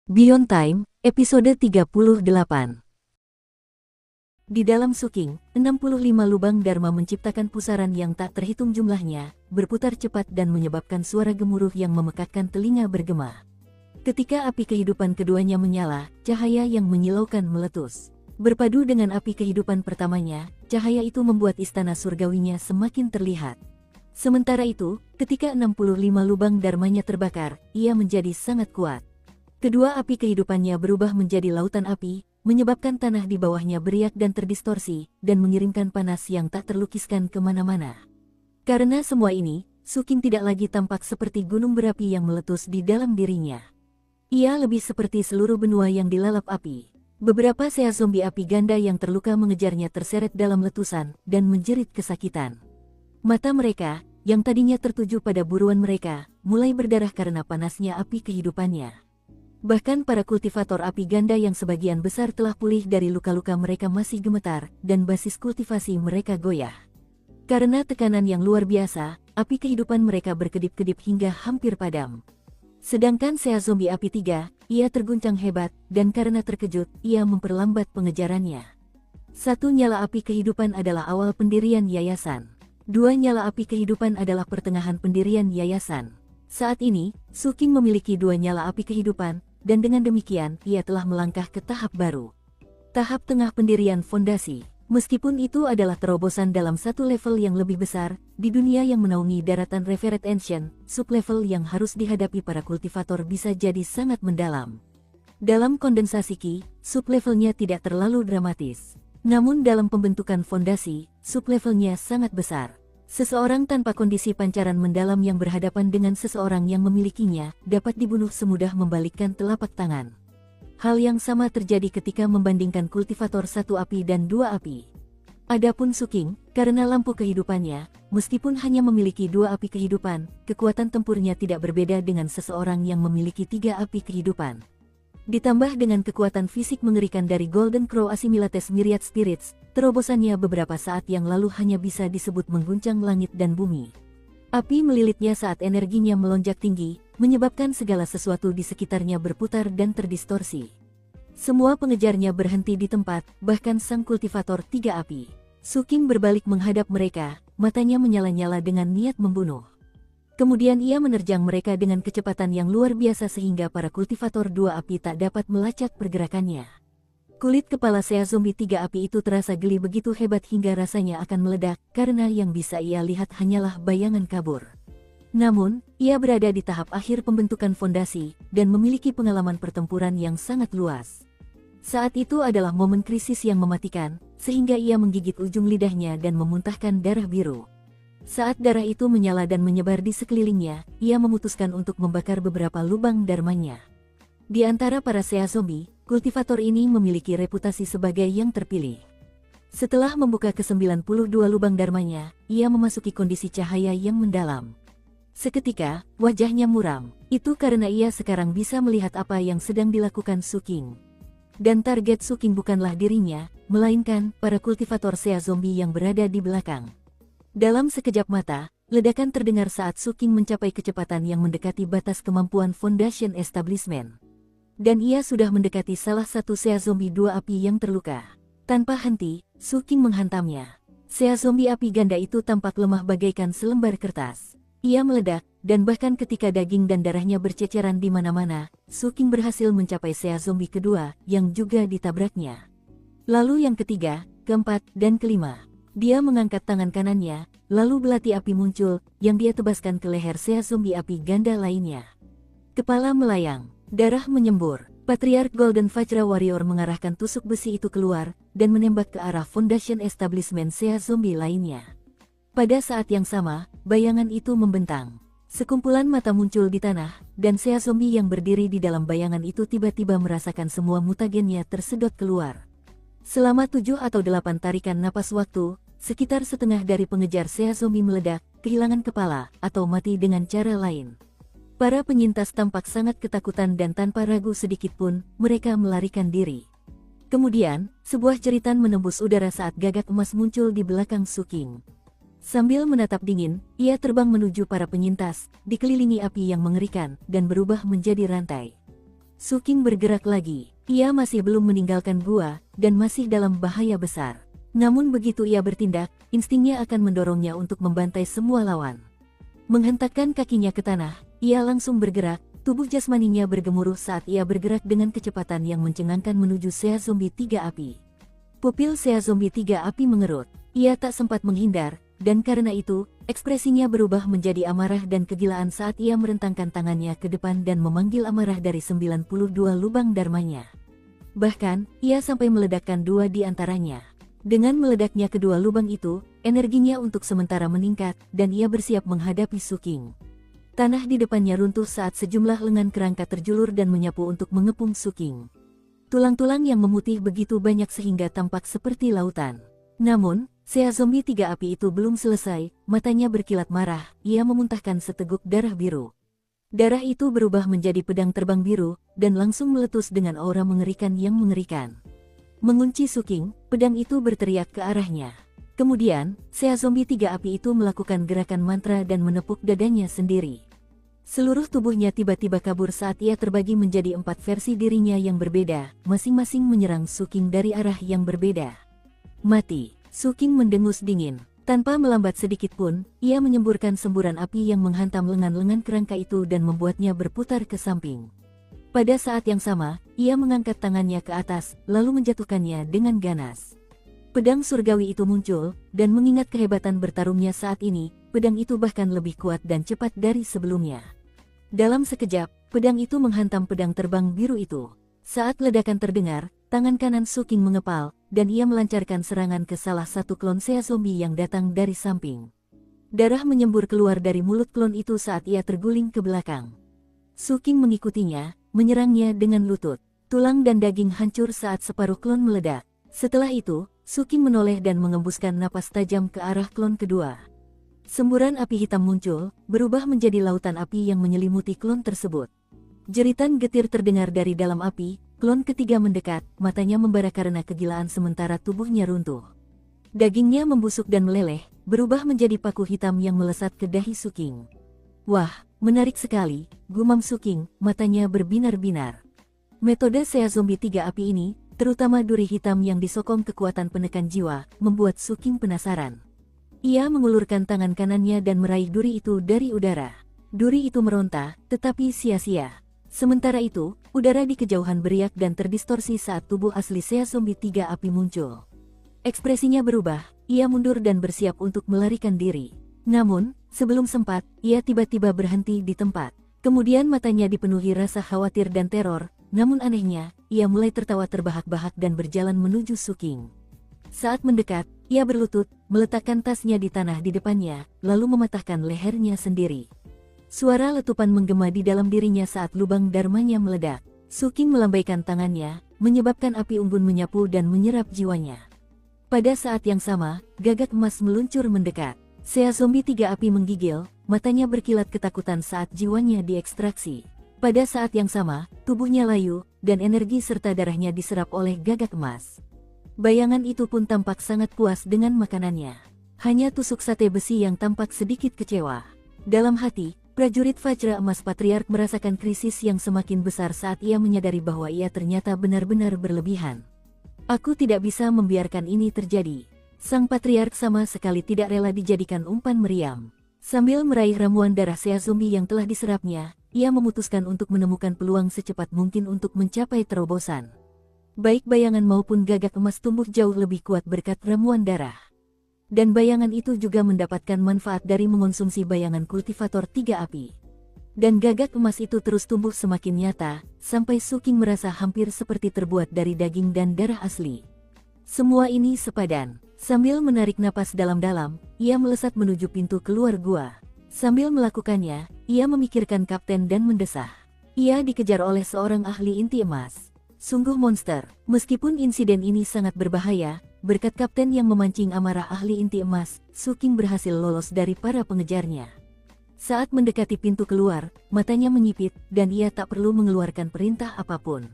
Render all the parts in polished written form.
Beyond Time, episode 38. Di dalam Suking, 65 lubang Dharma menciptakan pusaran yang tak terhitung jumlahnya, berputar cepat dan menyebabkan suara gemuruh yang memekakkan telinga bergema. Ketika api kehidupan keduanya menyala, cahaya yang menyilaukan meletus. Berpadu dengan api kehidupan pertamanya, cahaya itu membuat istana surgawinya semakin terlihat. Sementara itu, ketika 65 lubang Dharmanya terbakar, ia menjadi sangat kuat. Kedua api kehidupannya berubah menjadi lautan api, menyebabkan tanah di bawahnya beriak dan terdistorsi, dan mengirimkan panas yang tak terlukiskan kemana-mana. Karena semua ini, Suking tidak lagi tampak seperti gunung berapi yang meletus di dalam dirinya. Ia lebih seperti seluruh benua yang dilalap api. Beberapa sea zombie api ganda yang terluka mengejarnya terseret dalam letusan, dan menjerit kesakitan. Mata mereka, yang tadinya tertuju pada buruan mereka, mulai berdarah karena panasnya api kehidupannya. Bahkan para kultivator api ganda yang sebagian besar telah pulih dari luka-luka mereka masih gemetar, dan basis kultivasi mereka goyah. Karena tekanan yang luar biasa, api kehidupan mereka berkedip-kedip hingga hampir padam. Sedangkan sea zombie api 3, ia terguncang hebat, dan karena terkejut, ia memperlambat pengejarannya. 1 nyala api kehidupan adalah awal pendirian yayasan. 2 nyala api kehidupan adalah pertengahan pendirian yayasan. Saat ini, Suking memiliki 2 nyala api kehidupan, dan dengan demikian, ia telah melangkah ke tahap baru. Tahap tengah pendirian fondasi. Meskipun itu adalah terobosan dalam satu level yang lebih besar, di dunia yang menaungi daratan Revered Ancient, sublevel yang harus dihadapi para kultivator bisa jadi sangat mendalam. Dalam kondensasi Ki, sublevelnya tidak terlalu dramatis. Namun dalam pembentukan fondasi, sublevelnya sangat besar. Seseorang tanpa kondisi pancaran mendalam yang berhadapan dengan seseorang yang memilikinya, dapat dibunuh semudah membalikkan telapak tangan. Hal yang sama terjadi ketika membandingkan kultivator 1 api dan 2 api. Adapun Suking, karena lampu kehidupannya, meskipun hanya memiliki 2 api kehidupan, kekuatan tempurnya tidak berbeda dengan seseorang yang memiliki 3 api kehidupan. Ditambah dengan kekuatan fisik mengerikan dari Golden Crow Assimilates Myriad Spirits, terobosannya beberapa saat yang lalu hanya bisa disebut mengguncang langit dan bumi. Api melilitnya saat energinya melonjak tinggi, menyebabkan segala sesuatu di sekitarnya berputar dan terdistorsi. Semua pengejarnya berhenti di tempat, bahkan sang kultivator 3 api. Suking berbalik menghadap mereka, matanya menyala-nyala dengan niat membunuh. Kemudian ia menerjang mereka dengan kecepatan yang luar biasa sehingga para kultivator 2 api tak dapat melacak pergerakannya. Kulit kepala sea zombie 3 api itu terasa geli begitu hebat hingga rasanya akan meledak, karena yang bisa ia lihat hanyalah bayangan kabur. Namun, ia berada di tahap akhir pembentukan fondasi, dan memiliki pengalaman pertempuran yang sangat luas. Saat itu adalah momen krisis yang mematikan, sehingga ia menggigit ujung lidahnya dan memuntahkan darah biru. Saat darah itu menyala dan menyebar di sekelilingnya, ia memutuskan untuk membakar beberapa lubang dharmanya. Di antara para sea zombie, kultivator ini memiliki reputasi sebagai yang terpilih. Setelah membuka ke-92 lubang dharmanya, ia memasuki kondisi cahaya yang mendalam. Seketika, wajahnya muram. Itu karena ia sekarang bisa melihat apa yang sedang dilakukan Suking. Dan target Suking bukanlah dirinya, melainkan para kultivator sea zombie yang berada di belakang. Dalam sekejap mata, ledakan terdengar saat Suking mencapai kecepatan yang mendekati batas kemampuan Foundation Establishment. Dan ia sudah mendekati salah satu sea zombie 2 api yang terluka. Tanpa henti, Suking menghantamnya. Sea zombie api ganda itu tampak lemah bagaikan selembar kertas. Ia meledak, dan bahkan ketika daging dan darahnya berceceran di mana-mana, Suking berhasil mencapai sea zombie kedua, yang juga ditabraknya. Lalu yang ketiga, keempat, dan kelima. Dia mengangkat tangan kanannya, lalu belati api muncul, yang dia tebaskan ke leher sea zombie api ganda lainnya. Kepala melayang, darah menyembur. Patriark Golden Vajra Warrior mengarahkan tusuk besi itu keluar, dan menembak ke arah Foundation Establishment sea zombie lainnya. Pada saat yang sama, bayangan itu membentang. Sekumpulan mata muncul di tanah, dan sea zombie yang berdiri di dalam bayangan itu tiba-tiba merasakan semua mutagennya tersedot keluar. Selama 7 atau 8 tarikan napas waktu, sekitar setengah dari pengejar sea zombie meledak, kehilangan kepala, atau mati dengan cara lain. Para penyintas tampak sangat ketakutan dan tanpa ragu sedikitpun, mereka melarikan diri. Kemudian, sebuah jeritan menembus udara saat gagak emas muncul di belakang Suking. Sambil menatap dingin, ia terbang menuju para penyintas, dikelilingi api yang mengerikan, dan berubah menjadi rantai. Suking bergerak lagi. Ia masih belum meninggalkan gua, dan masih dalam bahaya besar. Namun begitu ia bertindak, instingnya akan mendorongnya untuk membantai semua lawan. Menghentakkan kakinya ke tanah, ia langsung bergerak, tubuh jasmaninya bergemuruh saat ia bergerak dengan kecepatan yang mencengangkan menuju Sea Zombie 3 Api. Pupil Sea Zombie 3 Api mengerut, ia tak sempat menghindar, dan karena itu, ekspresinya berubah menjadi amarah dan kegilaan saat ia merentangkan tangannya ke depan dan memanggil amarah dari 92 lubang dharmanya. Bahkan, ia sampai meledakkan 2 di antaranya. Dengan meledaknya kedua lubang itu, energinya untuk sementara meningkat, dan ia bersiap menghadapi Suking. Tanah di depannya runtuh saat sejumlah lengan kerangka terjulur dan menyapu untuk mengepung Suking. Tulang-tulang yang memutih begitu banyak sehingga tampak seperti lautan. Namun, Sea Zombie 3 Api itu belum selesai, matanya berkilat marah, ia memuntahkan seteguk darah biru. Darah itu berubah menjadi pedang terbang biru, dan langsung meletus dengan aura mengerikan yang mengerikan. Mengunci Suking, pedang itu berteriak ke arahnya. Kemudian, Sea Zombie 3 Api itu melakukan gerakan mantra dan menepuk dadanya sendiri. Seluruh tubuhnya tiba-tiba kabur saat ia terbagi menjadi 4 versi dirinya yang berbeda, masing-masing menyerang Suking dari arah yang berbeda. Mati. Suking mendengus dingin. Tanpa melambat sedikit pun, ia menyemburkan semburan api yang menghantam lengan-lengan kerangka itu dan membuatnya berputar ke samping. Pada saat yang sama, ia mengangkat tangannya ke atas, lalu menjatuhkannya dengan ganas. Pedang surgawi itu muncul, dan mengingat kehebatan bertarungnya saat ini, pedang itu bahkan lebih kuat dan cepat dari sebelumnya. Dalam sekejap, pedang itu menghantam pedang terbang biru itu. Saat ledakan terdengar, tangan kanan Suking mengepal, dan ia melancarkan serangan ke salah satu klon Sea Zombie yang datang dari samping. Darah menyembur keluar dari mulut klon itu saat ia terguling ke belakang. Suking mengikutinya, menyerangnya dengan lutut. Tulang dan daging hancur saat separuh klon meledak. Setelah itu, Suking menoleh dan mengembuskan napas tajam ke arah klon kedua. Semburan api hitam muncul, berubah menjadi lautan api yang menyelimuti klon tersebut. Jeritan getir terdengar dari dalam api, klon ketiga mendekat, matanya membara karena kegilaan sementara tubuhnya runtuh. Dagingnya membusuk dan meleleh, berubah menjadi paku hitam yang melesat ke dahi Suking. Wah, menarik sekali, gumam Suking, matanya berbinar-binar. Metode Sea Zombie 3 Api ini, terutama duri hitam yang disokong kekuatan penekan jiwa, membuat Suking penasaran. Ia mengulurkan tangan kanannya dan meraih duri itu dari udara. Duri itu meronta, tetapi sia-sia. Sementara itu, udara di kejauhan beriak dan terdistorsi saat tubuh asli Sea Zombie 3 Api muncul. Ekspresinya berubah, ia mundur dan bersiap untuk melarikan diri. Namun, sebelum sempat, ia tiba-tiba berhenti di tempat. Kemudian matanya dipenuhi rasa khawatir dan teror, namun anehnya, ia mulai tertawa terbahak-bahak dan berjalan menuju Suking. Saat mendekat, ia berlutut, meletakkan tasnya di tanah di depannya, lalu mematahkan lehernya sendiri. Suara letupan menggema di dalam dirinya saat lubang dharmanya meledak. Suking melambaikan tangannya, menyebabkan api unggun menyapu dan menyerap jiwanya. Pada saat yang sama, gagak emas meluncur mendekat. Sea Zombie 3 Api menggigil, matanya berkilat ketakutan saat jiwanya diekstraksi. Pada saat yang sama, tubuhnya layu, dan energi serta darahnya diserap oleh gagak emas. Bayangan itu pun tampak sangat puas dengan makanannya. Hanya tusuk sate besi yang tampak sedikit kecewa. Dalam hati, prajurit Vajra Emas Patriark merasakan krisis yang semakin besar saat ia menyadari bahwa ia ternyata benar-benar berlebihan. Aku tidak bisa membiarkan ini terjadi. Sang Patriark sama sekali tidak rela dijadikan umpan meriam. Sambil meraih ramuan darah Sea Zombie yang telah diserapnya, ia memutuskan untuk menemukan peluang secepat mungkin untuk mencapai terobosan. Baik bayangan maupun gagak emas tumbuh jauh lebih kuat berkat ramuan darah. Dan bayangan itu juga mendapatkan manfaat dari mengonsumsi bayangan kultivator 3 Api. Dan gagak emas itu terus tumbuh semakin nyata, sampai Suking merasa hampir seperti terbuat dari daging dan darah asli. Semua ini sepadan. Sambil menarik napas dalam-dalam, ia melesat menuju pintu keluar gua. Sambil melakukannya, ia memikirkan kapten dan mendesah. Ia dikejar oleh seorang ahli inti emas. Sungguh monster. Meskipun insiden ini sangat berbahaya, berkat kapten yang memancing amarah ahli inti emas, Suking berhasil lolos dari para pengejarnya. Saat mendekati pintu keluar, matanya menyipit, dan ia tak perlu mengeluarkan perintah apapun.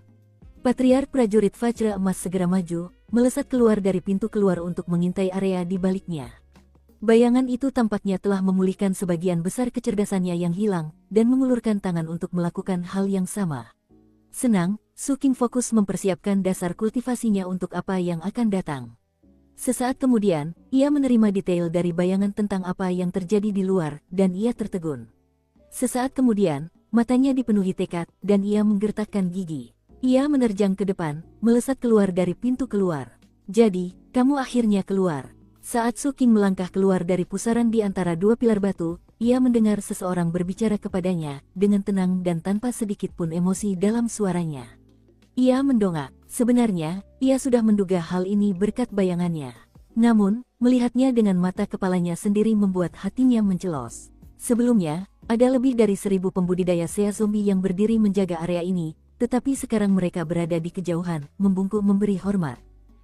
Patriark prajurit Vajra Emas segera maju, melesat keluar dari pintu keluar untuk mengintai area di baliknya. Bayangan itu tampaknya telah memulihkan sebagian besar kecerdasannya yang hilang, dan mengulurkan tangan untuk melakukan hal yang sama. Senang, Suking fokus mempersiapkan dasar kultivasinya untuk apa yang akan datang. Sesaat kemudian, ia menerima detail dari bayangan tentang apa yang terjadi di luar, dan ia tertegun. Sesaat kemudian, matanya dipenuhi tekad, dan ia menggertakkan gigi. Ia menerjang ke depan, melesat keluar dari pintu keluar. Jadi, kamu akhirnya keluar. Saat Suking melangkah keluar dari pusaran di antara dua pilar batu, ia mendengar seseorang berbicara kepadanya, dengan tenang dan tanpa sedikit pun emosi dalam suaranya. Ia mendongak. Sebenarnya, ia sudah menduga hal ini berkat bayangannya. Namun, melihatnya dengan mata kepalanya sendiri membuat hatinya mencelos. Sebelumnya, ada lebih dari 1.000 pembudidaya sea zombie yang berdiri menjaga area ini, tetapi sekarang mereka berada di kejauhan, membungkuk memberi hormat.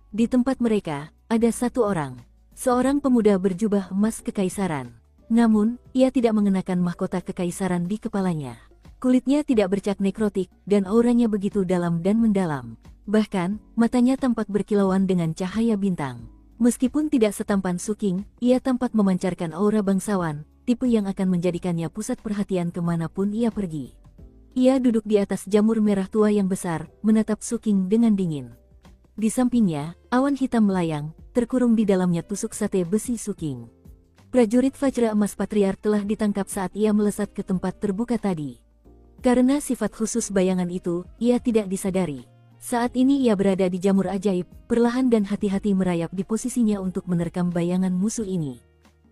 Di tempat mereka, ada satu orang. Seorang pemuda berjubah emas kekaisaran. Namun, ia tidak mengenakan mahkota kekaisaran di kepalanya. Kulitnya tidak bercak nekrotik, dan auranya begitu dalam dan mendalam. Bahkan, matanya tampak berkilauan dengan cahaya bintang. Meskipun tidak setampan Suking, ia tampak memancarkan aura bangsawan, tipe yang akan menjadikannya pusat perhatian kemanapun ia pergi. Ia duduk di atas jamur merah tua yang besar, menatap Suking dengan dingin. Di sampingnya, awan hitam melayang, terkurung di dalamnya tusuk sate besi Suking. Prajurit Vajra Emas Patriark telah ditangkap saat ia melesat ke tempat terbuka tadi. Karena sifat khusus bayangan itu, ia tidak disadari. Saat ini ia berada di jamur ajaib, perlahan dan hati-hati merayap di posisinya untuk menerkam bayangan musuh ini.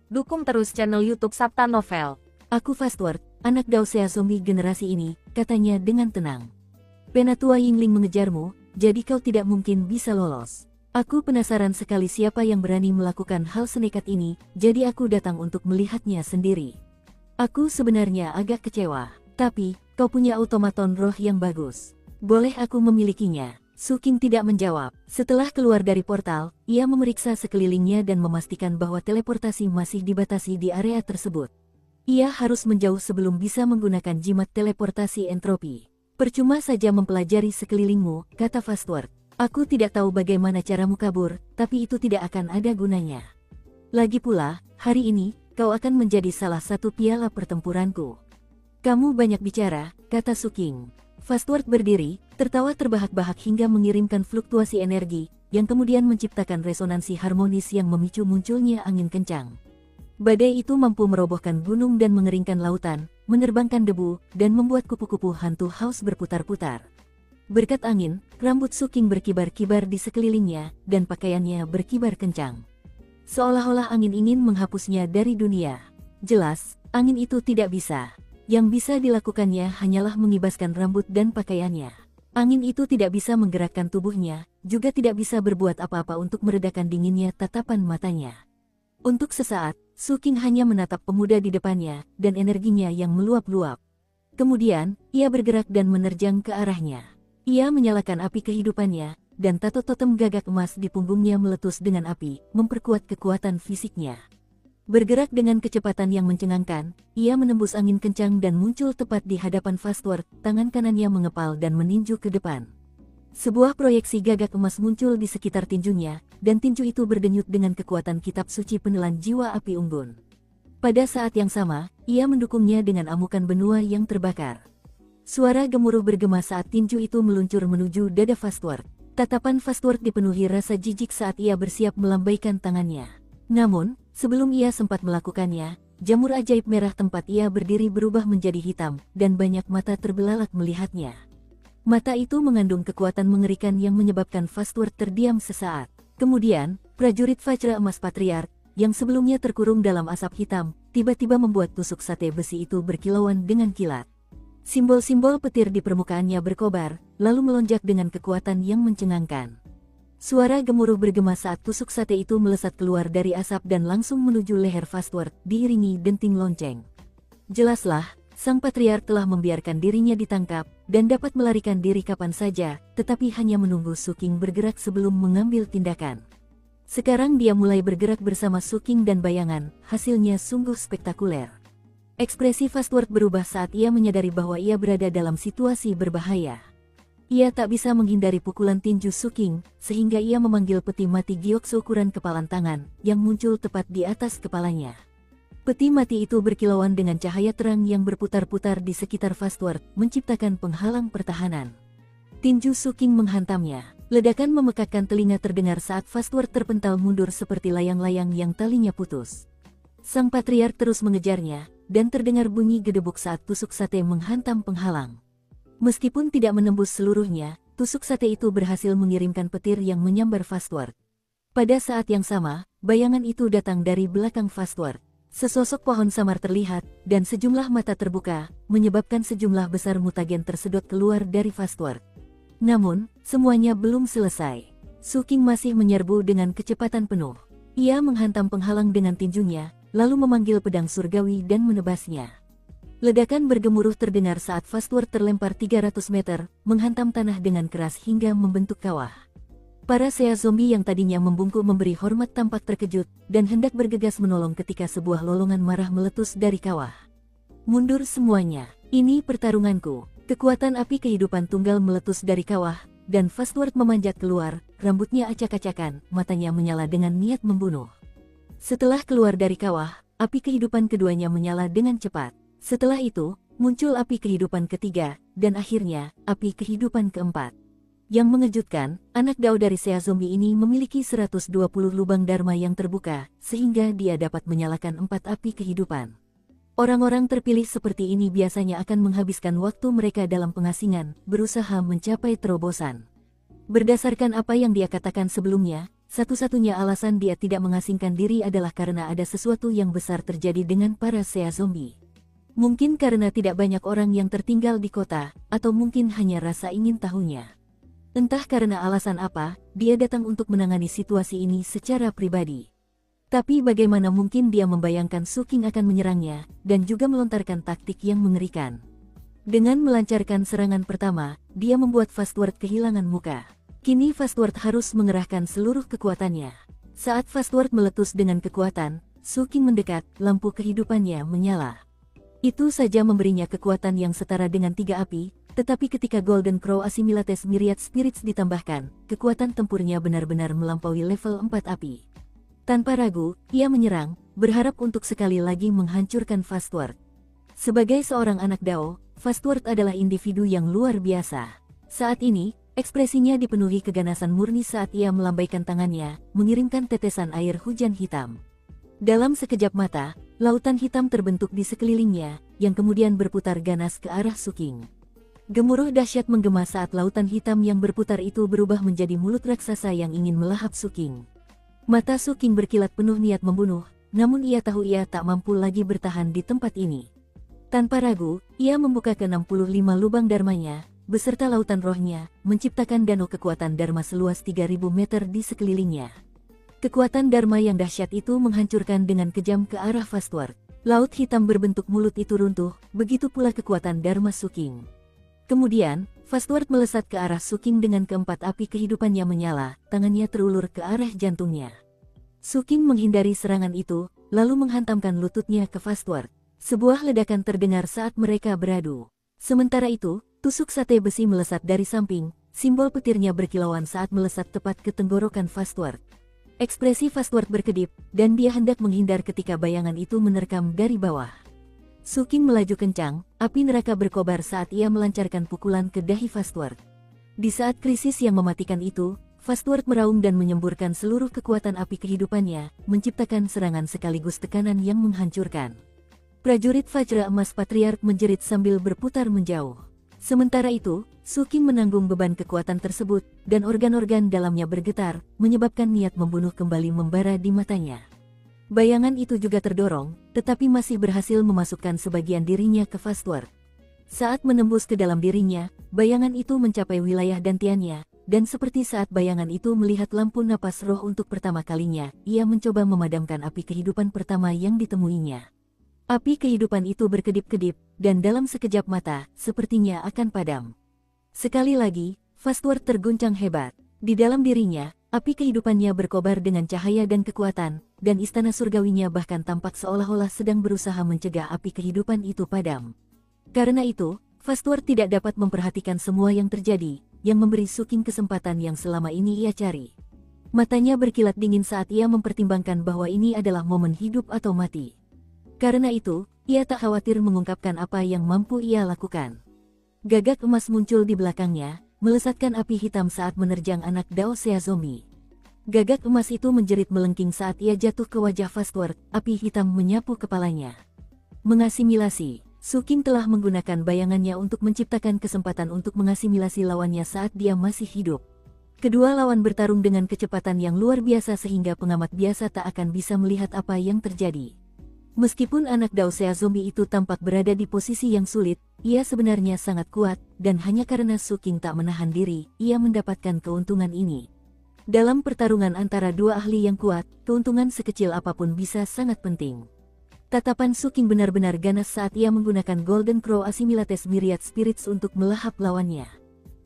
Dukung terus channel YouTube Sabta Novel. Aku Fastward, anak Dao Sea Zombie generasi ini, katanya dengan tenang. Penatua Yingling mengejarmu, jadi kau tidak mungkin bisa lolos. Aku penasaran sekali siapa yang berani melakukan hal senekat ini, jadi aku datang untuk melihatnya sendiri. Aku sebenarnya agak kecewa, tapi kau punya otomaton roh yang bagus. Boleh aku memilikinya? Suking tidak menjawab. Setelah keluar dari portal, ia memeriksa sekelilingnya dan memastikan bahwa teleportasi masih dibatasi di area tersebut. Ia harus menjauh sebelum bisa menggunakan jimat teleportasi entropi. Percuma saja mempelajari sekelilingmu, kata Fastward. Aku tidak tahu bagaimana caramu kabur, tapi itu tidak akan ada gunanya. Lagi pula, hari ini, kau akan menjadi salah satu piala pertempuranku. Kamu banyak bicara, kata Suking. Fastward berdiri, tertawa terbahak-bahak hingga mengirimkan fluktuasi energi, yang kemudian menciptakan resonansi harmonis yang memicu munculnya angin kencang. Badai itu mampu merobohkan gunung dan mengeringkan lautan, menerbangkan debu, dan membuat kupu-kupu hantu haus berputar-putar. Berkat angin, rambut Suking berkibar-kibar di sekelilingnya, dan pakaiannya berkibar kencang. Seolah-olah angin ingin menghapusnya dari dunia. Jelas, angin itu tidak bisa. Yang bisa dilakukannya hanyalah mengibaskan rambut dan pakaiannya. Angin itu tidak bisa menggerakkan tubuhnya, juga tidak bisa berbuat apa-apa untuk meredakan dinginnya tatapan matanya. Untuk sesaat, Suking hanya menatap pemuda di depannya, dan energinya yang meluap-luap. Kemudian, ia bergerak dan menerjang ke arahnya. Ia menyalakan api kehidupannya, dan tato totem gagak emas di punggungnya meletus dengan api, memperkuat kekuatan fisiknya. Bergerak dengan kecepatan yang mencengangkan, ia menembus angin kencang dan muncul tepat di hadapan Fastward, tangan kanannya mengepal dan meninju ke depan. Sebuah proyeksi gagak emas muncul di sekitar tinjunya, dan tinju itu berdenyut dengan kekuatan kitab suci penelan jiwa api unggun. Pada saat yang sama, ia mendukungnya dengan amukan benua yang terbakar. Suara gemuruh bergema saat tinju itu meluncur menuju dada Fastward. Tatapan Fastward dipenuhi rasa jijik saat ia bersiap melambaikan tangannya. Namun, sebelum ia sempat melakukannya, jamur ajaib merah tempat ia berdiri berubah menjadi hitam, dan banyak mata terbelalak melihatnya. Mata itu mengandung kekuatan mengerikan yang menyebabkan Fastward terdiam sesaat. Kemudian, prajurit Vajra Emas Patriark, yang sebelumnya terkurung dalam asap hitam, tiba-tiba membuat tusuk sate besi itu berkilauan dengan kilat. Simbol-simbol petir di permukaannya berkobar, lalu melonjak dengan kekuatan yang mencengangkan. Suara gemuruh bergema saat tusuk sate itu melesat keluar dari asap dan langsung menuju leher Fastward, diiringi denting lonceng. Jelaslah, sang patriark telah membiarkan dirinya ditangkap, dan dapat melarikan diri kapan saja, tetapi hanya menunggu Suking bergerak sebelum mengambil tindakan. Sekarang dia mulai bergerak bersama Suking dan bayangan, hasilnya sungguh spektakuler. Ekspresi Fastward berubah saat ia menyadari bahwa ia berada dalam situasi berbahaya. Ia tak bisa menghindari pukulan tinju Suking, sehingga ia memanggil peti mati giok seukuran kepalan tangan, yang muncul tepat di atas kepalanya. Peti mati itu berkilauan dengan cahaya terang yang berputar-putar di sekitar Fastward, menciptakan penghalang pertahanan. Tinju Suking menghantamnya. Ledakan memekakkan telinga terdengar saat Fastward terpental mundur seperti layang-layang yang talinya putus. Sang patriark terus mengejarnya, dan terdengar bunyi gedebuk saat tusuk sate menghantam penghalang. Meskipun tidak menembus seluruhnya, tusuk sate itu berhasil mengirimkan petir yang menyambar Fastward. Pada saat yang sama, bayangan itu datang dari belakang Fastward. Sesosok pohon samar terlihat, dan sejumlah mata terbuka, menyebabkan sejumlah besar mutagen tersedot keluar dari Fastward. Namun, semuanya belum selesai. Suking masih menyerbu dengan kecepatan penuh. Ia menghantam penghalang dengan tinjunya, lalu memanggil pedang surgawi dan menebasnya. Ledakan bergemuruh terdengar saat Fastward terlempar 300 meter, menghantam tanah dengan keras hingga membentuk kawah. Para sea zombie yang tadinya membungkuk memberi hormat tampak terkejut, dan hendak bergegas menolong ketika sebuah lolongan marah meletus dari kawah. Mundur semuanya, ini pertarunganku. Kekuatan api kehidupan tunggal meletus dari kawah, dan Fastward memanjat keluar, rambutnya acak-acakan, matanya menyala dengan niat membunuh. Setelah keluar dari kawah, api kehidupan keduanya menyala dengan cepat. Setelah itu, muncul api kehidupan ketiga, dan akhirnya, api kehidupan keempat. Yang mengejutkan, anak Dao dari sea zombie ini memiliki 120 lubang dharma yang terbuka, sehingga dia dapat menyalakan 4 api kehidupan. Orang-orang terpilih seperti ini biasanya akan menghabiskan waktu mereka dalam pengasingan, berusaha mencapai terobosan. Berdasarkan apa yang dia katakan sebelumnya, satu-satunya alasan dia tidak mengasingkan diri adalah karena ada sesuatu yang besar terjadi dengan para sea zombie. Mungkin karena tidak banyak orang yang tertinggal di kota, atau mungkin hanya rasa ingin tahunya. Entah karena alasan apa, dia datang untuk menangani situasi ini secara pribadi. Tapi bagaimana mungkin dia membayangkan Suking akan menyerangnya, dan juga melontarkan taktik yang mengerikan. Dengan melancarkan serangan pertama, dia membuat Fastward kehilangan muka. Kini Fastward harus mengerahkan seluruh kekuatannya. Saat Fastward meletus dengan kekuatan, Suking mendekat, lampu kehidupannya menyala. Itu saja memberinya kekuatan yang setara dengan 3 api, tetapi ketika Golden Crow Assimilates Myriad Spirits ditambahkan, kekuatan tempurnya benar-benar melampaui level 4 api. Tanpa ragu, ia menyerang, berharap untuk sekali lagi menghancurkan Fastward. Sebagai seorang anak Dao, Fastward adalah individu yang luar biasa. Saat ini, ekspresinya dipenuhi keganasan murni saat ia melambaikan tangannya, mengirimkan tetesan air hujan hitam. Dalam sekejap mata, lautan hitam terbentuk di sekelilingnya, yang kemudian berputar ganas ke arah Suking. Gemuruh dahsyat menggema saat lautan hitam yang berputar itu berubah menjadi mulut raksasa yang ingin melahap Suking. Mata Suking berkilat penuh niat membunuh, namun ia tahu ia tak mampu lagi bertahan di tempat ini. Tanpa ragu, ia membuka ke-65 lubang dharmanya, beserta lautan rohnya, menciptakan danau kekuatan dharma seluas 3000 meter di sekelilingnya. Kekuatan dharma yang dahsyat itu menghancurkan dengan kejam ke arah Fastward. Laut hitam berbentuk mulut itu runtuh, begitu pula kekuatan dharma Suking. Kemudian, Fastward melesat ke arah Suking dengan keempat api kehidupannya menyala, tangannya terulur ke arah jantungnya. Suking menghindari serangan itu, lalu menghantamkan lututnya ke Fastward. Sebuah ledakan terdengar saat mereka beradu. Sementara itu, tusuk sate besi melesat dari samping, simbol petirnya berkilauan saat melesat tepat ke tenggorokan Fastward. Ekspresi Fastward berkedip, dan dia hendak menghindar ketika bayangan itu menerkam dari bawah. Suking melaju kencang, api neraka berkobar saat ia melancarkan pukulan ke dahi Fastward. Di saat krisis yang mematikan itu, Fastward meraung dan menyemburkan seluruh kekuatan api kehidupannya, menciptakan serangan sekaligus tekanan yang menghancurkan. Prajurit Vajra Emas Patriark menjerit sambil berputar menjauh. Sementara itu, Suking menanggung beban kekuatan tersebut, dan organ-organ dalamnya bergetar, menyebabkan niat membunuh kembali membara di matanya. Bayangan itu juga terdorong, tetapi masih berhasil memasukkan sebagian dirinya ke Fastward. Saat menembus ke dalam dirinya, bayangan itu mencapai wilayah dantiannya, dan seperti saat bayangan itu melihat lampu napas roh untuk pertama kalinya, ia mencoba memadamkan api kehidupan pertama yang ditemuinya. Api kehidupan itu berkedip-kedip, dan dalam sekejap mata, sepertinya akan padam. Sekali lagi, Fastward terguncang hebat. Di dalam dirinya, api kehidupannya berkobar dengan cahaya dan kekuatan, dan istana surgawinya bahkan tampak seolah-olah sedang berusaha mencegah api kehidupan itu padam. Karena itu, Fastward tidak dapat memperhatikan semua yang terjadi, yang memberi Suking kesempatan yang selama ini ia cari. Matanya berkilat dingin saat ia mempertimbangkan bahwa ini adalah momen hidup atau mati. Karena itu, ia tak khawatir mengungkapkan apa yang mampu ia lakukan. Gagak emas muncul di belakangnya, melesatkan api hitam saat menerjang anak Dao Sea zombie. Gagak emas itu menjerit melengking saat ia jatuh ke wajah Fastward, api hitam menyapu kepalanya. Mengasimilasi, Su King telah menggunakan bayangannya untuk menciptakan kesempatan untuk mengasimilasi lawannya saat dia masih hidup. Kedua lawan bertarung dengan kecepatan yang luar biasa sehingga pengamat biasa tak akan bisa melihat apa yang terjadi. Meskipun anak Dao Sea zombie itu tampak berada di posisi yang sulit, ia sebenarnya sangat kuat, dan hanya karena Su King tak menahan diri, ia mendapatkan keuntungan ini. Dalam pertarungan antara dua ahli yang kuat, keuntungan sekecil apapun bisa sangat penting. Tatapan Su King benar-benar ganas saat ia menggunakan Golden Crow Assimilates Myriad Spirits untuk melahap lawannya.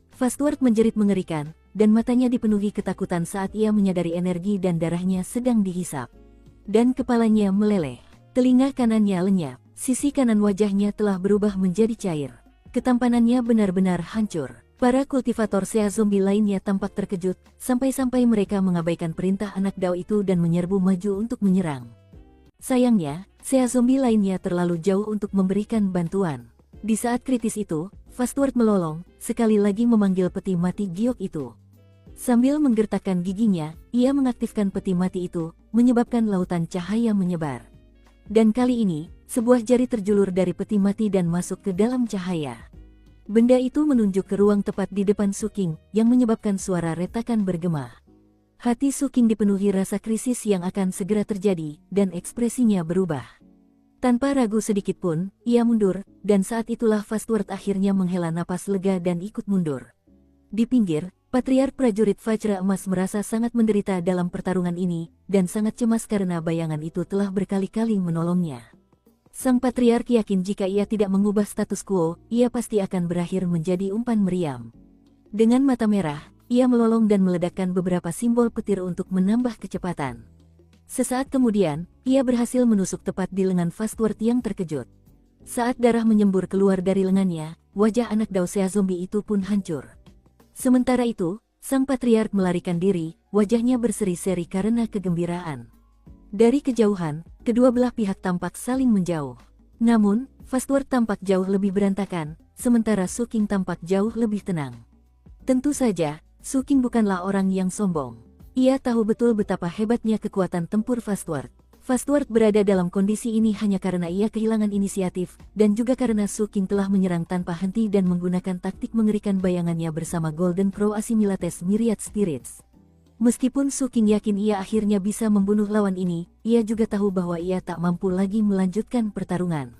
Fastward menjerit mengerikan, dan matanya dipenuhi ketakutan saat ia menyadari energi dan darahnya sedang dihisap. Dan kepalanya meleleh. Telinga kanannya lenyap, sisi kanan wajahnya telah berubah menjadi cair. Ketampanannya benar-benar hancur. Para kultivator Sea zombie lainnya tampak terkejut, sampai-sampai mereka mengabaikan perintah anak Dao itu dan menyerbu maju untuk menyerang. Sayangnya, Sea zombie lainnya terlalu jauh untuk memberikan bantuan. Di saat kritis itu, Fastward melolong, sekali lagi memanggil peti mati giok itu. Sambil menggertakkan giginya, ia mengaktifkan peti mati itu, menyebabkan lautan cahaya menyebar. Dan kali ini, sebuah jari terjulur dari peti mati dan masuk ke dalam cahaya. Benda itu menunjuk ke ruang tepat di depan Su King, yang menyebabkan suara retakan bergema. Hati Su King dipenuhi rasa krisis yang akan segera terjadi, dan ekspresinya berubah. Tanpa ragu sedikit pun, ia mundur, dan saat itulah Fastward akhirnya menghela napas lega dan ikut mundur. Di pinggir, Patriark prajurit Vajra Emas merasa sangat menderita dalam pertarungan ini, dan sangat cemas karena bayangan itu telah berkali-kali menolongnya. Sang Patriark yakin jika ia tidak mengubah status quo, ia pasti akan berakhir menjadi umpan meriam. Dengan mata merah, ia melolong dan meledakkan beberapa simbol petir untuk menambah kecepatan. Sesaat kemudian, ia berhasil menusuk tepat di lengan Fastward yang terkejut. Saat darah menyembur keluar dari lengannya, wajah anak Dao Sea zombie itu pun hancur. Sementara itu, sang patriark melarikan diri, wajahnya berseri-seri karena kegembiraan. Dari kejauhan, kedua belah pihak tampak saling menjauh. Namun, Fastward tampak jauh lebih berantakan, sementara Su King tampak jauh lebih tenang. Tentu saja, Su King bukanlah orang yang sombong. Ia tahu betul betapa hebatnya kekuatan tempur Fastward. Fastward berada dalam kondisi ini hanya karena ia kehilangan inisiatif, dan juga karena Su King telah menyerang tanpa henti dan menggunakan taktik mengerikan bayangannya bersama Golden Crow Assimilates Myriad Spirits. Meskipun Su King yakin ia akhirnya bisa membunuh lawan ini, ia juga tahu bahwa ia tak mampu lagi melanjutkan pertarungan.